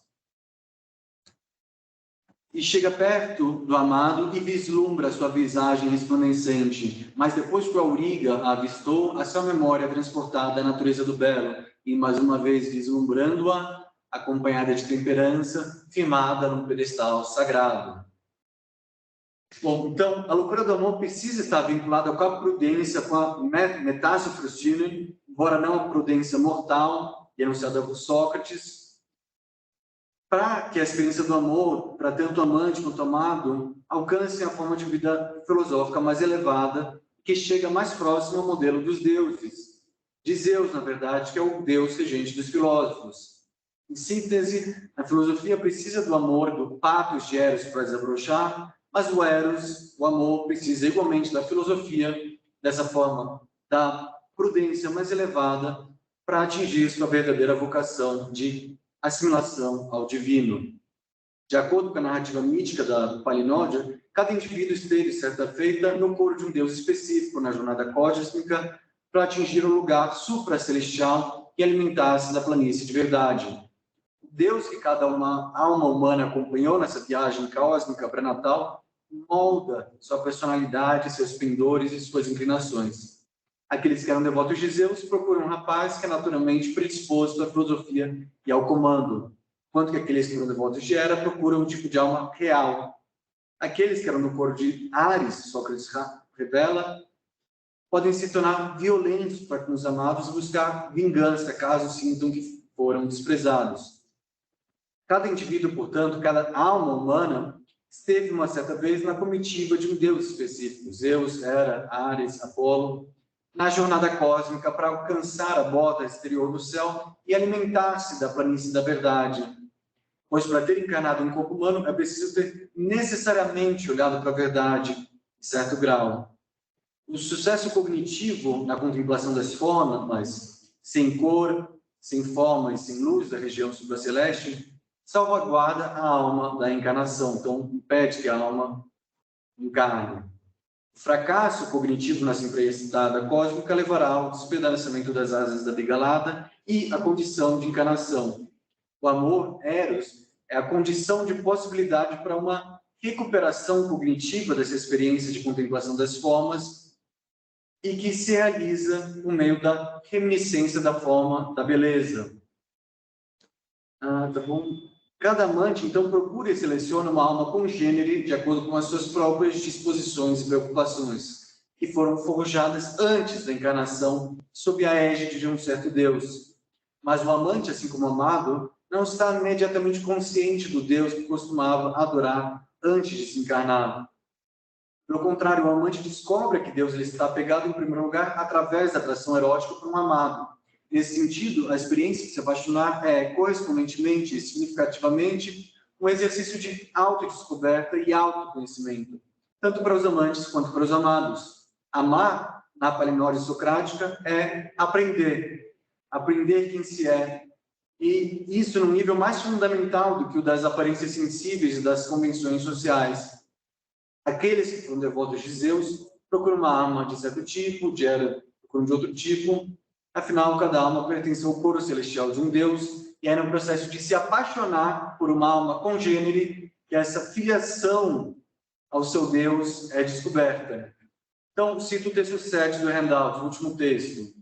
E chega perto do amado e vislumbra sua visagem resplandecente, mas depois que o auriga a avistou, a sua memória é transportada à natureza do belo, e mais uma vez vislumbrando-a, acompanhada de temperança, firmada num pedestal sagrado. Bom, então, a loucura do amor precisa estar vinculada com a prudência, com a metasofrosine, embora não a prudência mortal, enunciada por Sócrates, para que a experiência do amor, para tanto amante quanto amado, alcance a forma de vida filosófica mais elevada, que chega mais próximo ao modelo dos deuses. De Zeus, na verdade, que é o deus regente dos filósofos. Em síntese, a filosofia precisa do amor, do patos de Eros para desabrochar, mas o Eros, o amor, precisa igualmente da filosofia, dessa forma da prudência mais elevada, para atingir sua verdadeira vocação de assimilação ao divino. De acordo com a narrativa mítica da Palinódia, cada indivíduo esteve, certa feita, no coro de um deus específico na jornada cósmica para atingir o lugar supracelestial e alimentar-se da planície de verdade. O Deus que cada alma humana acompanhou nessa viagem cósmica pré-natal molda sua personalidade, seus pendores e suas inclinações. Aqueles que eram devotos de Zeus procuram um rapaz que é naturalmente predisposto à filosofia e ao comando, enquanto que aqueles que eram devotos de Hera procuram um tipo de alma real. Aqueles que eram do coro de Ares, Sócrates revela, podem se tornar violentos para com os amados e buscar vingança, caso sintam que foram desprezados. Cada indivíduo, portanto, cada alma humana, esteve uma certa vez na comitiva de um deus específico, Zeus, Hera, Ares, Apolo, na jornada cósmica para alcançar a borda exterior do céu e alimentar-se da planície da verdade. Pois para ter encarnado um corpo humano é preciso ter necessariamente olhado para a verdade em certo grau. O sucesso cognitivo na contemplação das formas, sem cor, sem forma e sem luz da região supraceleste, salvaguarda a alma da encarnação, então impede que a alma encarne. O fracasso cognitivo na empreitada cósmica levará ao despedaçamento das asas da bigalada e à condição de encarnação. O amor, Eros, é a condição de possibilidade para uma recuperação cognitiva dessa experiência de contemplação das formas e que se realiza no meio da reminiscência da forma da beleza. Tá bom? Cada amante, então, procura e seleciona uma alma congênere de acordo com as suas próprias disposições e preocupações, que foram forjadas antes da encarnação sob a égide de um certo Deus. Mas o amante, assim como o amado, não está imediatamente consciente do Deus que costumava adorar antes de se encarnar. Pelo contrário, o amante descobre que Deus lhe está apegado, em primeiro lugar, através da atração erótica por um amado. Nesse sentido, a experiência de se apaixonar é, correspondentemente e significativamente, um exercício de autodescoberta e autoconhecimento, tanto para os amantes quanto para os amados. Amar, na palinose socrática, é aprender quem se é, e isso num nível mais fundamental do que o das aparências sensíveis e das convenções sociais. Aqueles que foram devotos de Zeus procuram uma alma de certo tipo, de Hera procuram de outro tipo. Afinal, cada alma pertence ao coro celestial de um Deus, e é no processo de se apaixonar por uma alma congênere que essa filiação ao seu Deus é descoberta. Então, cito o texto 7 do handout, o último texto.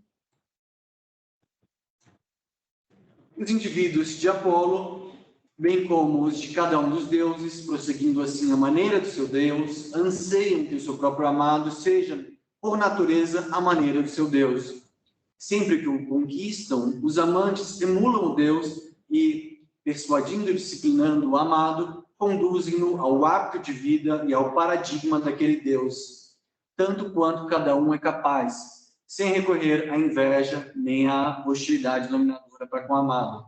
Os indivíduos de Apolo, bem como os de cada um dos deuses, prosseguindo assim a maneira do seu Deus, anseiam que o seu próprio amado seja, por natureza, a maneira do seu Deus. Sempre que o conquistam, os amantes emulam o Deus e, persuadindo e disciplinando o amado, conduzem-no ao hábito de vida e ao paradigma daquele Deus, tanto quanto cada um é capaz, sem recorrer à inveja nem à hostilidade dominadora para com o amado.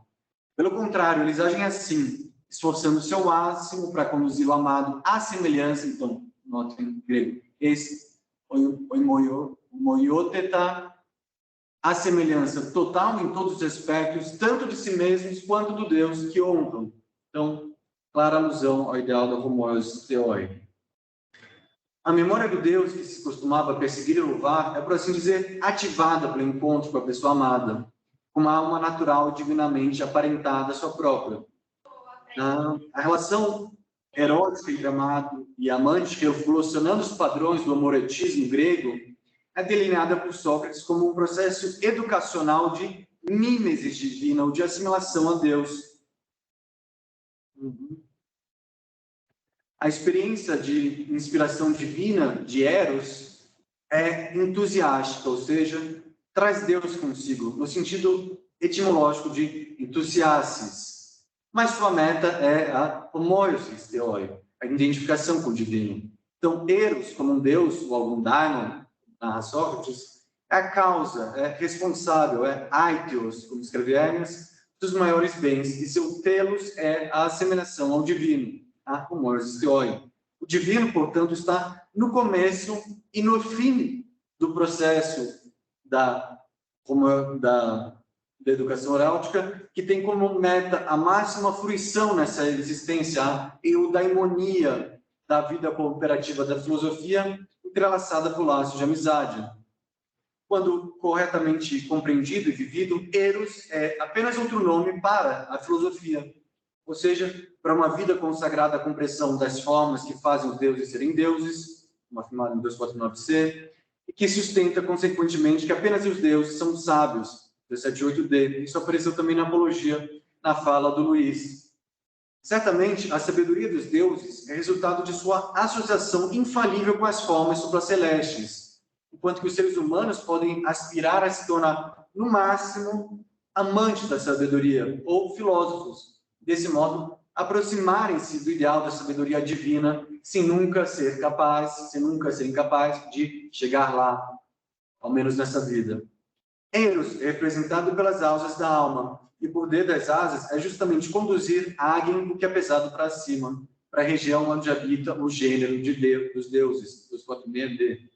Pelo contrário, eles agem assim, esforçando-se ao máximo para conduzir o amado à semelhança, então, notem em grego, esse, oimoioteta, a semelhança total em todos os aspectos, tanto de si mesmos quanto do Deus que honram. Então, clara alusão ao ideal da homoios theoi. A memória do Deus que se costumava perseguir e louvar é, por assim dizer, ativada pelo encontro com a pessoa amada, com uma alma natural divinamente aparentada à sua própria. A relação erótica entre amado e amante, revolucionando os padrões do amoretismo grego, é delineada por Sócrates como um processo educacional de mimesis divina, ou de assimilação a Deus. A experiência de inspiração divina de Eros é entusiástica, ou seja, traz Deus consigo, no sentido etimológico de entusiastes. Mas sua meta é a homoiosis theoi, a identificação com o divino. Então, Eros, como um deus, ou algum daimon, narra Sócrates, é a causa, é responsável, é aiteos, como escreve Hermes, dos maiores bens, e seu telos é a assemelhação ao divino, a homoiosis theoi. O divino, portanto, está no começo e no fim do processo da educação erótica, que tem como meta a máxima fruição nessa existência, a eudaimonia da vida cooperativa da filosofia, entrelaçada por laços de amizade. Quando corretamente compreendido e vivido, Eros é apenas outro nome para a filosofia. ou seja, para uma vida consagrada à compreensão das formas que fazem os deuses serem deuses, como afirmado em 249c, e que sustenta, consequentemente, que apenas os deuses são sábios, 278d. Isso apareceu também na apologia, na fala do Luiz. Certamente, a sabedoria dos deuses é resultado de sua associação infalível com as formas supracelestes, enquanto que os seres humanos podem aspirar a se tornar, no máximo, amantes da sabedoria, ou filósofos. Desse modo, aproximarem-se do ideal da sabedoria divina, sem nunca serem capazes de chegar lá, ao menos nessa vida. Eros é representado pelas asas da alma, e o poder das asas é justamente conduzir alguém o que é pesado para cima, para a região onde habita o gênero dos deuses, dos 4D.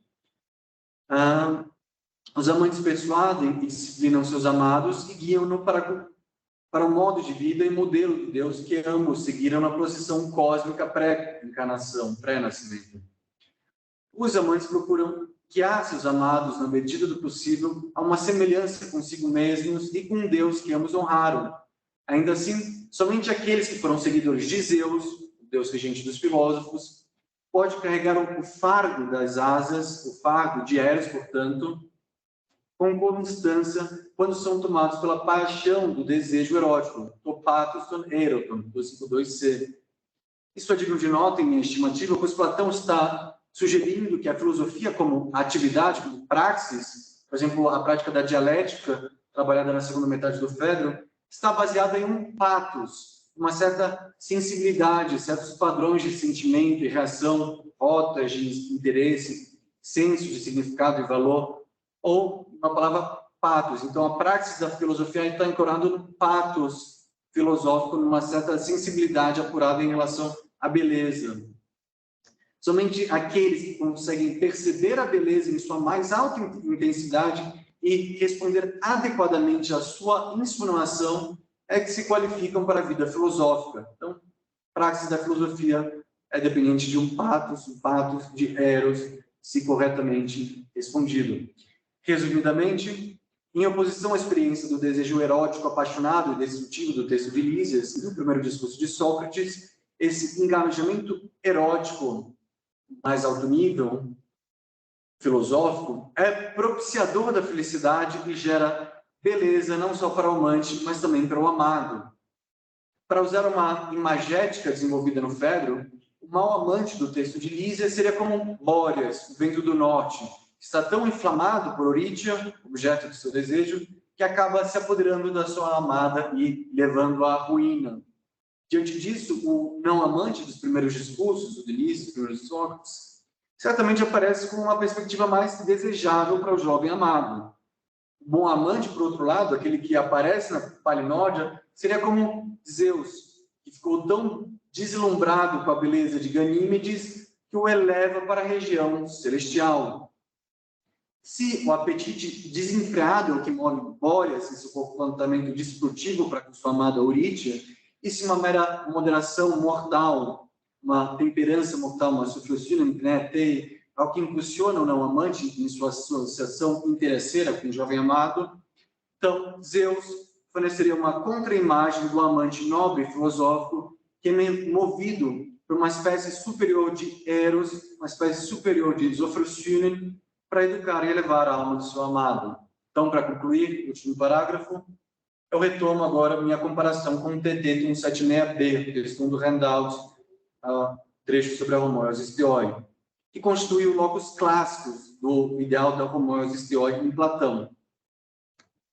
Os amantes persuadem e disciplinam seus amados e guiam-no para o modo de vida e modelo de Deus que ambos seguiram na procissão cósmica pré-encarnação, pré-nascimento. Os amantes procuram guiar seus amados, na medida do possível, a uma semelhança consigo mesmos e com Deus que ambos honraram. Ainda assim, somente aqueles que foram seguidores de Zeus, o Deus regente dos filósofos, pode carregar o fardo das asas, o fardo de Eros, portanto, com constância, quando são tomados pela paixão do desejo erótico, topatos ton eroton, 252c. Isso é digno de nota em minha estimativa, pois Platão está sugerindo que a filosofia como atividade, como praxis, por exemplo, a prática da dialética, trabalhada na segunda metade do Fedro, está baseada em um patos, uma certa sensibilidade, certos padrões de sentimento e reação, rotas de interesse, senso de significado e valor, ou uma palavra patos. Então, a praxis da filosofia está ancorada no patos filosófico, numa certa sensibilidade apurada em relação à beleza. Somente aqueles que conseguem perceber a beleza em sua mais alta intensidade e responder adequadamente à sua insinuação é que se qualificam para a vida filosófica. Então, a praxis da filosofia é dependente de um patos de Eros, se corretamente respondido. Resumidamente, em oposição à experiência do desejo erótico apaixonado e destrutivo do texto de Lísias e do primeiro discurso de Sócrates, esse engajamento erótico mais alto nível, filosófico, é propiciador da felicidade e gera beleza não só para o amante, mas também para o amado. Para usar uma imagética desenvolvida no Fedro, o mau amante do texto de Lísias seria como Bóreas, o vento do norte, que está tão inflamado por Eurítia, objeto de seu desejo, que acaba se apoderando da sua amada e levando-a à ruína. Diante disso, o não amante dos primeiros discursos, o de Lísias, dos primeiros Sócrates, certamente aparece com uma perspectiva mais desejável para o jovem amado. O bom amante, por outro lado, aquele que aparece na Palinódia, seria como Zeus, que ficou tão deslumbrado com a beleza de Ganímedes que o eleva para a região celestial. Se o apetite desenfreado é o que move Bóreas em seu comportamento destrutivo para com sua amada Eurítia, e se uma mera moderação mortal, uma temperança mortal, uma sufrosina, ao que impulsiona o não amante em sua associação interesseira com o jovem amado, então Zeus forneceria uma contra-imagem do amante nobre e filosófico que é movido por uma espécie superior de Eros, uma espécie superior de Sofrosine, para educar e elevar a alma do seu amado. Então, para concluir, o último parágrafo, eu retomo agora minha comparação com o Teteto 176b, texto do Handout, trecho sobre a homoiose Theoi, que constitui o locus clássicos do ideal da homoiose Theoi em Platão.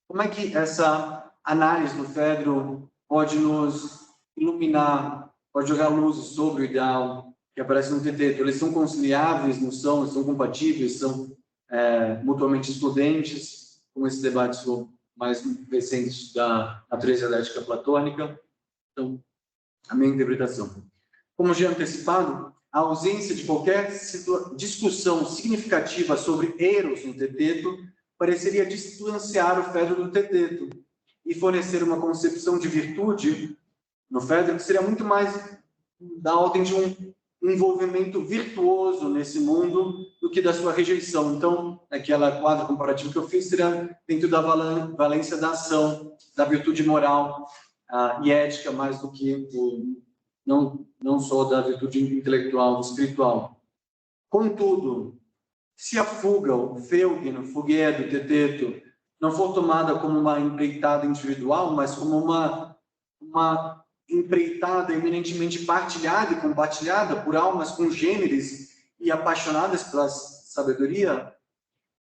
Como é que essa análise do Fedro pode nos iluminar, pode jogar luz sobre o ideal que aparece no Teteto? Eles são conciliáveis, não são? Eles são compatíveis, são mutuamente excludentes, como esse debate sobre mais recentes da natureza elétrica platônica. Então, a minha interpretação. Como já antecipado, a ausência de qualquer discussão significativa sobre Eros no Teteto pareceria distanciar o Fedro do Teteto e fornecer uma concepção de virtude no Fedro que seria muito mais da ordem de um envolvimento virtuoso nesse mundo do que da sua rejeição. Então, aquela quadro comparativo que eu fiz seria dentro da valência da ação, da virtude moral, e ética mais do que não só da virtude intelectual, espiritual. Contudo, se a fuga, o Felgen, o Fuggedo, o Teteto, não for tomada como uma empreitada individual, mas como uma empreitada eminentemente partilhada e compartilhada por almas congêneres e apaixonadas pela sabedoria,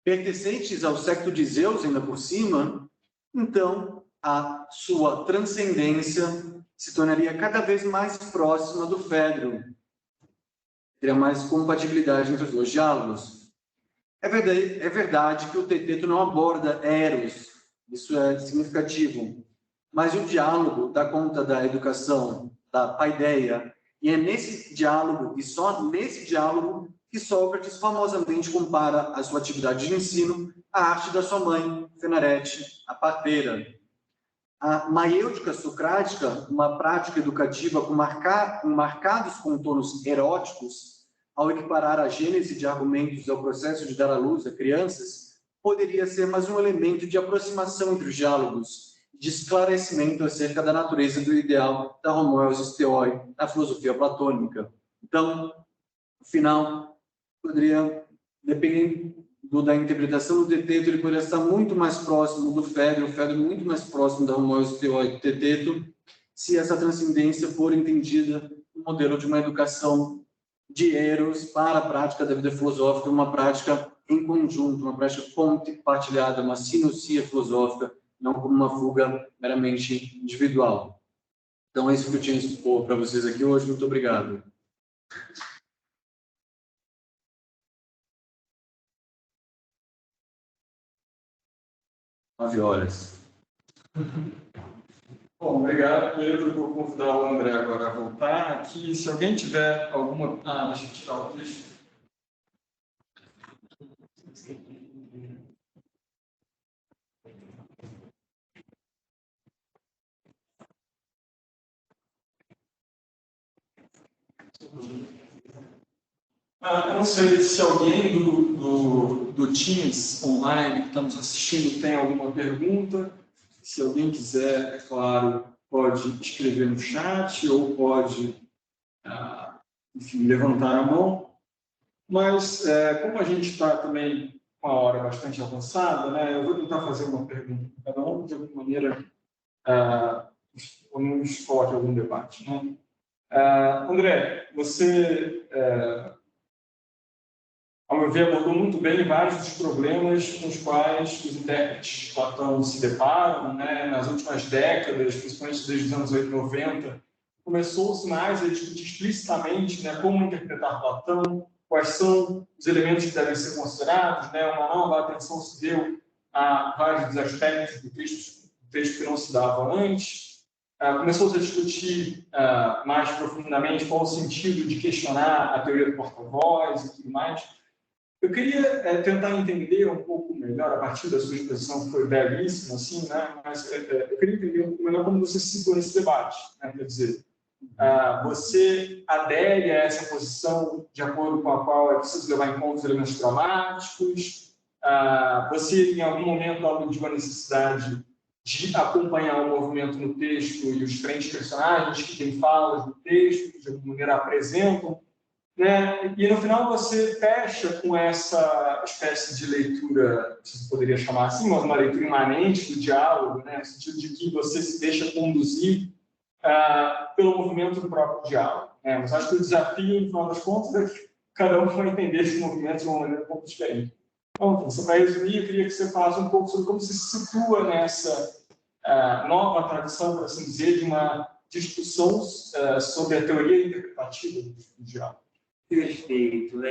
pertencentes ao século de Zeus ainda por cima, então a sua transcendência se tornaria cada vez mais próxima do Fedro. Teria mais compatibilidade entre os dois diálogos. É verdade que o Teteto não aborda Eros, isso é significativo, mas o diálogo dá conta da educação, da paideia, e é nesse diálogo, e só nesse diálogo, que Sócrates famosamente compara a sua atividade de ensino à arte da sua mãe, Fenarete, a parteira. A maiêutica socrática, uma prática educativa com marcados contornos eróticos, ao equiparar a gênese de argumentos ao processo de dar à luz a crianças, poderia ser mais um elemento de aproximação entre os diálogos, de esclarecimento acerca da natureza do ideal da homoios theoi na filosofia platônica. Então, no final, poderia, dependendo da interpretação do Teteto, ele poderia estar muito mais próximo do Fedro, o Fedro muito mais próximo da homoios theoi do Teteto, se essa transcendência for entendida no modelo de uma educação de Eros para a prática da vida filosófica, uma prática em conjunto, uma prática compartilhada, uma sinucia filosófica, não como uma fuga meramente individual. Então, é isso que eu tinha a expor para vocês aqui hoje. Muito obrigado. Nove horas. Bom, obrigado, Pedro. Vou convidar o André agora a voltar aqui. Se alguém tiver alguma... deixa eu tirar o texto. Eu não sei se alguém do Teams online que estamos assistindo tem alguma pergunta. Se alguém quiser, é claro, pode escrever no chat ou pode, enfim, levantar a mão. Mas, como a gente está também com a hora bastante avançada, né, eu vou tentar fazer uma pergunta para cada um, de alguma maneira, nos coloque algum debate. Né? André, você... ao meu ver, abordou muito bem vários dos problemas com os quais os intérpretes de Platão se deparam, né? Nas últimas décadas, principalmente desde os anos 80 e 90, começou-se mais a discutir explicitamente, né, como interpretar Platão, quais são os elementos que devem ser considerados, né? Uma nova atenção se deu a vários dos aspectos do texto que não se dava antes. Começou-se a discutir mais profundamente qual o sentido de questionar a teoria do porta-voz e tudo mais. Eu queria tentar entender um pouco melhor, a partir da sua exposição, que foi belíssima, assim, né? Mas eu queria entender um pouco melhor como você se situou nesse debate. Né? Quer dizer, você adere a essa posição de acordo com a qual é preciso levar em conta os elementos traumáticos? Você, em algum momento, aludiu a necessidade de acompanhar o movimento no texto e os diferentes personagens que têm falas no texto, que de alguma maneira apresentam, né? E no final você fecha com essa espécie de leitura, se poderia chamar assim, mas uma leitura imanente do diálogo, né? No sentido de que você se deixa conduzir pelo movimento do próprio diálogo. Né? Mas acho que o desafio, no final das contas, é que cada um vai entender esse movimento de uma maneira um pouco diferente. Então, para resumir, eu queria que você falasse um pouco sobre como você se situa nessa nova tradição, por assim dizer, de uma discussão sobre a teoria interpretativa do diálogo. Perfeito.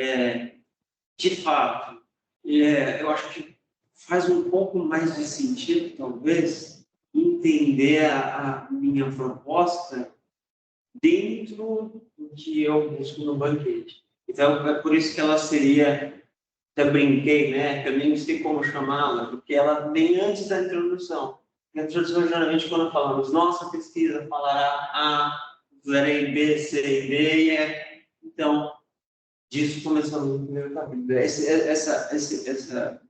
De fato, eu acho que faz um pouco mais de sentido, talvez, entender a minha proposta dentro do que eu busco no banquete. Então, é por isso que ela seria, até brinquei, né, que eu nem sei como chamá-la, porque ela vem antes da introdução. Na introdução, geralmente, quando falamos, nossa pesquisa falará A, usarei B, C e D, então, disso começamos no primeiro capítulo. Essa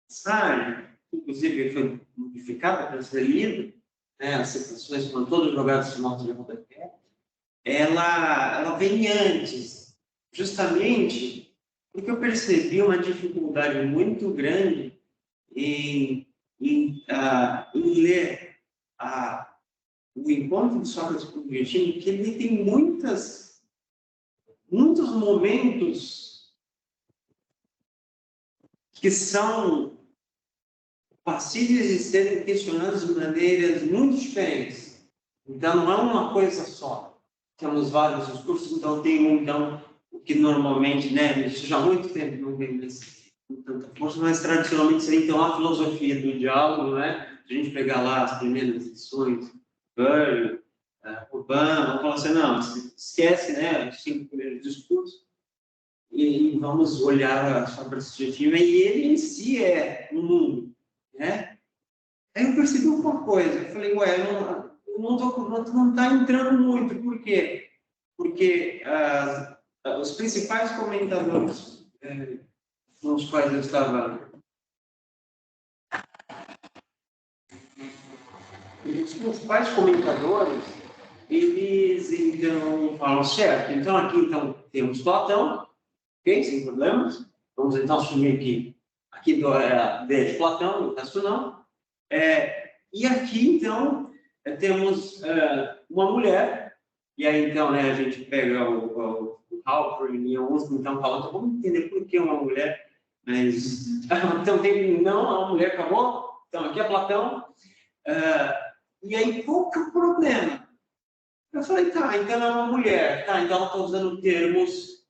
passagem, inclusive, foi modificada para ser lida, né, as citações foram todas jogadas de nota de rodapé, ela vem antes, justamente porque eu percebi uma dificuldade muito grande em ler o encontro de Sócrates com o Virgínio, porque ele tem muitos momentos que são passíveis de serem questionados de maneiras muito diferentes. Então, não é uma coisa só. Temos vários discursos, então tem o que normalmente, né, isso já há muito tempo não tem com tanta força, mas tradicionalmente seria, então, a filosofia do diálogo, né? Se a gente pegar lá as primeiras lições, Burke, Obama, vamos falar assim, não, esquece, né, os 5 primeiros discursos, e vamos olhar a sua perspectiva, e ele em si é um mundo, né? Aí eu percebi uma coisa, eu falei, o mundo não está entrando muito, por quê? Porque os principais comentadores com os quais eu estava, os principais comentadores, eles então falam, certo, então aqui então, temos Platão, ok, sem problemas, vamos então assumir que aqui de Platão, no resto não, e aqui então temos uma mulher, e aí então, né, a gente pega o Halperin e alguns então falam, então vamos entender por que uma mulher, mas então tem, não, a mulher acabou, então aqui é Platão, e aí qual que é o problema? Eu falei, tá, então é uma mulher, tá, então ela está usando termos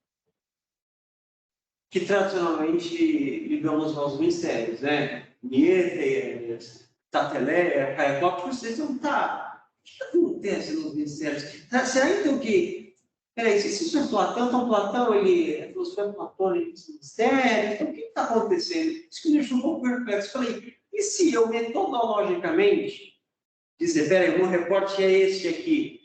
que tradicionalmente ligamos aos mistérios, né? Nieteias, Tateleia, Caicó, vocês não tá. O que acontece nos mistérios? Será então que. Peraí, se isso é Platão, então Platão ele é filosofia platônica dos mistérios, então o que está acontecendo? Isso que me deixou um pouco perplexo. Falei, e se eu metodologicamente dizer, peraí, o meu recorte é este aqui?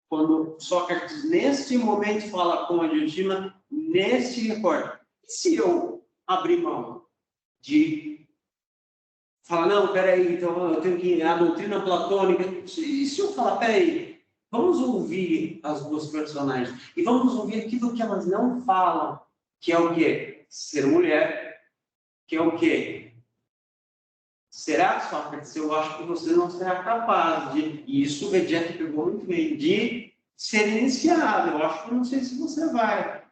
Quando Sócrates, neste momento, fala com a Diotima, neste recorte. E se eu abrir mão de falar, não, peraí, então eu tenho que ir à doutrina platônica, e se eu falar, peraí, vamos ouvir as duas personagens, e vamos ouvir aquilo que elas não falam, que é o quê? Ser mulher, que é o quê? Será, Sócrates, eu acho que você não será capaz de, e isso o Vegeta pegou muito bem, de ser iniciado, eu acho que eu não sei se você vai.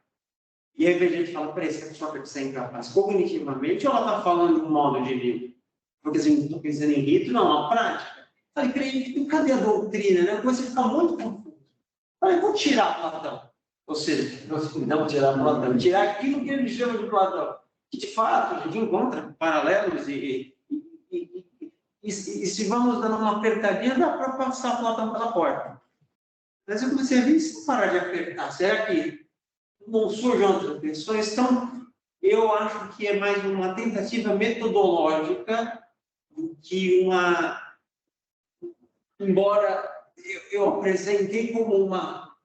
E aí a gente fala, peraí, se a Sócrates é incapaz cognitivamente, ou ela está falando de um modo de vida? Porque assim, não estou pensando em rito, não, a prática. Falei, peraí, cadê a doutrina? Né? Começa a ficar muito confuso. Falei, vou tirar Platão. Ou seja, não tirar Platão, tirar aquilo que ele chama de Platão. Que de fato a gente encontra paralelos e se vamos dando uma apertadinha, dá para passar Platão pela porta. Mas eu comecei a ver, se não parar de apertar, será que não surgem outras questões? Então, eu acho que é mais uma tentativa metodológica do que uma... Embora eu apresentei como uma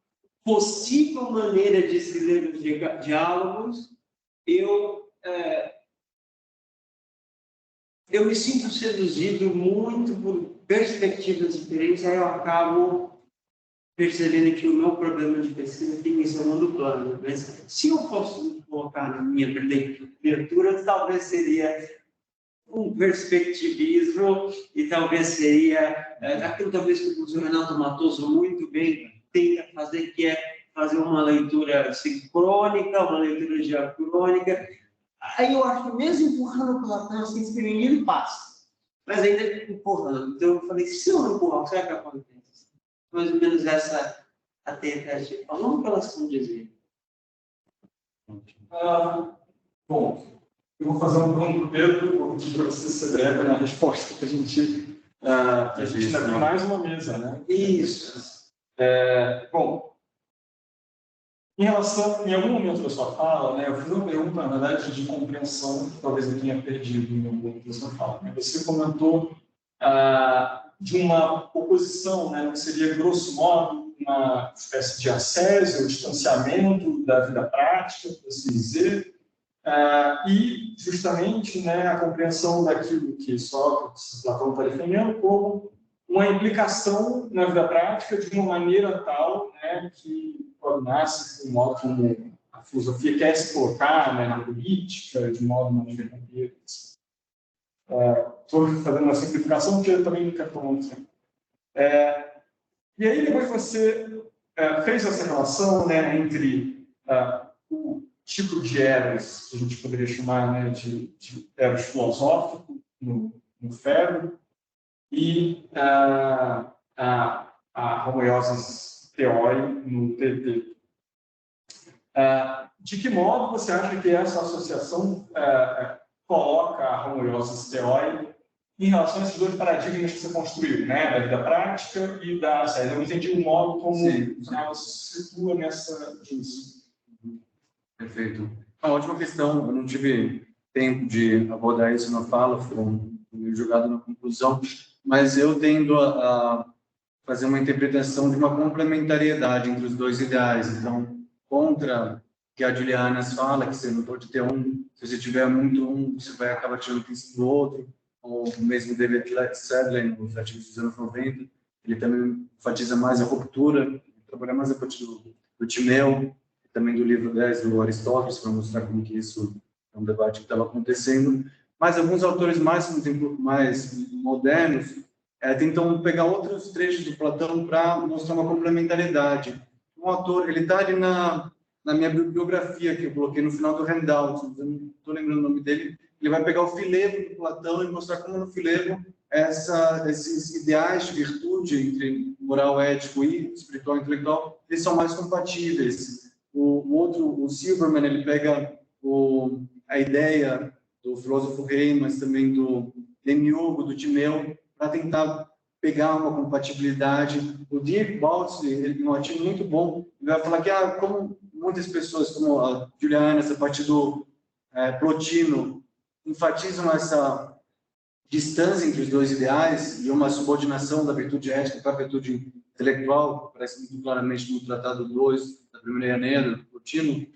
possível maneira de se ler os diálogos, eu me sinto seduzido muito por perspectivas diferentes, aí eu acabo percebendo que o meu problema de pesquisa tem em segundo plano. Mas se eu fosse colocar na minha leitura, talvez seria um perspectivismo e talvez seria aquilo talvez que o professor Renato Matoso muito bem tenta fazer, que é fazer uma leitura sincrônica, uma leitura diacrônica. Aí eu acho que mesmo empurrando Platão, assim, escrevendo, ele passa. Mas ainda empurrando. Então eu falei, se eu não empurrar, será que acontece? Mais ou menos essa a tentativa. Vamos que elas estão dizendo. Bom, eu vou fazer um plano para o Pedro, vou pedir para você ser breve na resposta que a gente ainda tem mais uma mesa, né? Isso. Bom, em algum momento da sua fala, né, eu fiz uma pergunta, na verdade, de compreensão, que talvez eu tenha perdido em algum momento da sua fala. Você comentou de uma oposição, né, que seria, grosso modo, uma espécie de ascese ou distanciamento da vida prática, por assim dizer, e, justamente, né, a compreensão daquilo que Sócrates, Platão está defendendo como uma implicação na vida prática de uma maneira tal, né, que tornasse o modo como a filosofia quer se colocar, né, na política, de modo mais verdadeiro. Estou fazendo uma simplificação, porque eu também nunca estou muito. E aí, depois você fez essa relação, né, entre o tipo de eros, que a gente poderia chamar, né, de eros filosófico, no Fedro, e a homoiosis theoi no TT. De que modo você acha que essa associação coloca a homoiosis theoi em relação a esses dois paradigmas que você construiu, né, da vida prática e da saída? Eu entendi o modo como ela se situa nessa disso. Perfeito. Uma ótima questão. Eu não tive tempo de abordar isso na fala, foi meio jogado na conclusão, mas eu tendo a fazer uma interpretação de uma complementariedade entre os dois ideais. Então, contra que a Juliana fala, que você não pode ter um, se você tiver muito um, você vai acabar tirando o do outro, ou mesmo David Sedley, no artigo dos anos 90, ele também enfatiza mais a ruptura, trabalha mais a partir do Timeu, também do livro 10 do Aristóteles, para mostrar como que isso é um debate que estava acontecendo. Mas alguns autores mais modernos tentam pegar outros trechos do Platão para mostrar uma complementariedade. Um autor, ele está ali na minha bibliografia, que eu coloquei no final do handout, eu não estou lembrando o nome dele, ele vai pegar o Filebo do Platão e mostrar como no Filebo esses ideais de virtude entre moral, ético e espiritual e intelectual, eles são mais compatíveis. O Silverman, ele pega a ideia do filósofo Rei, mas também do Demiurgo, do Timeu, para tentar pegar uma compatibilidade. O Dirk Baltzli, ele tem um artigo muito bom, ele vai falar que, como muitas pessoas, como a Juliana, essa parte do Plotino, enfatizam essa distância entre os dois ideais e uma subordinação da virtude ética para a virtude intelectual, parece muito claramente no Tratado 2 da Primeira Eneida, do Plotino.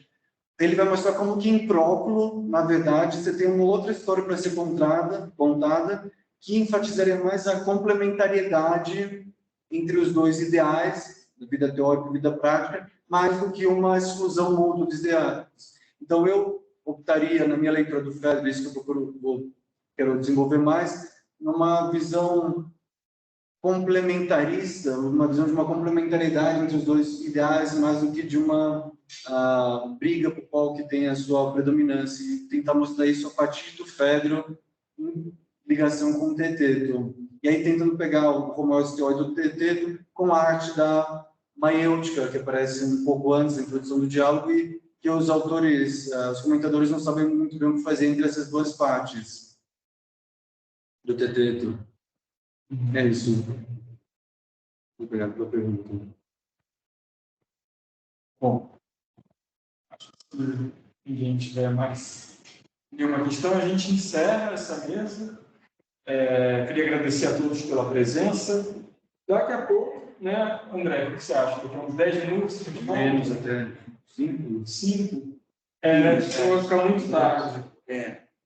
Ele vai mostrar como que em Próculo, na verdade, você tem uma outra história para ser contada, que enfatizaria mais a complementariedade entre os dois ideais, da vida teórica e vida prática, mais do que uma exclusão mútua dos ideais. Então, eu optaria, na minha leitura do Fedro, isso que eu quero desenvolver mais, numa visão complementarista, uma visão de uma complementariedade entre os dois ideais, mais do que de uma briga por qual que tem a sua predominância, e tentar mostrar isso a partir do Fedro em ligação com o Teteto. E aí tentando pegar o homoiosis theoi do Teteto com a arte da maiêutica, que aparece um pouco antes da introdução do diálogo, e que os autores, os comentadores não sabem muito bem o que fazer entre essas duas partes do Teteto. É isso. Obrigado pela pergunta. Bom, acho que se ninguém tiver mais nenhuma questão, a gente encerra essa mesa. Queria agradecer a todos pela presença. Daqui a pouco, né, André, o que você acha? Daqui a uns 10 minutos? Menos até 5. 5? Vai ficar muito tarde.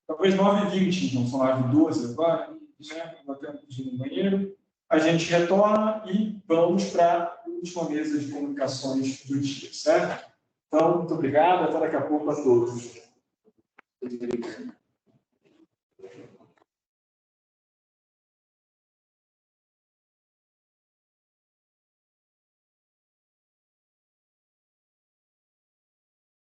Talvez 9h20, então são 9h12 agora, né? Vou até um pouquinho no banheiro. A gente retorna e vamos para a última mesa de comunicações do dia, certo? Então, muito obrigado, até daqui a pouco a todos.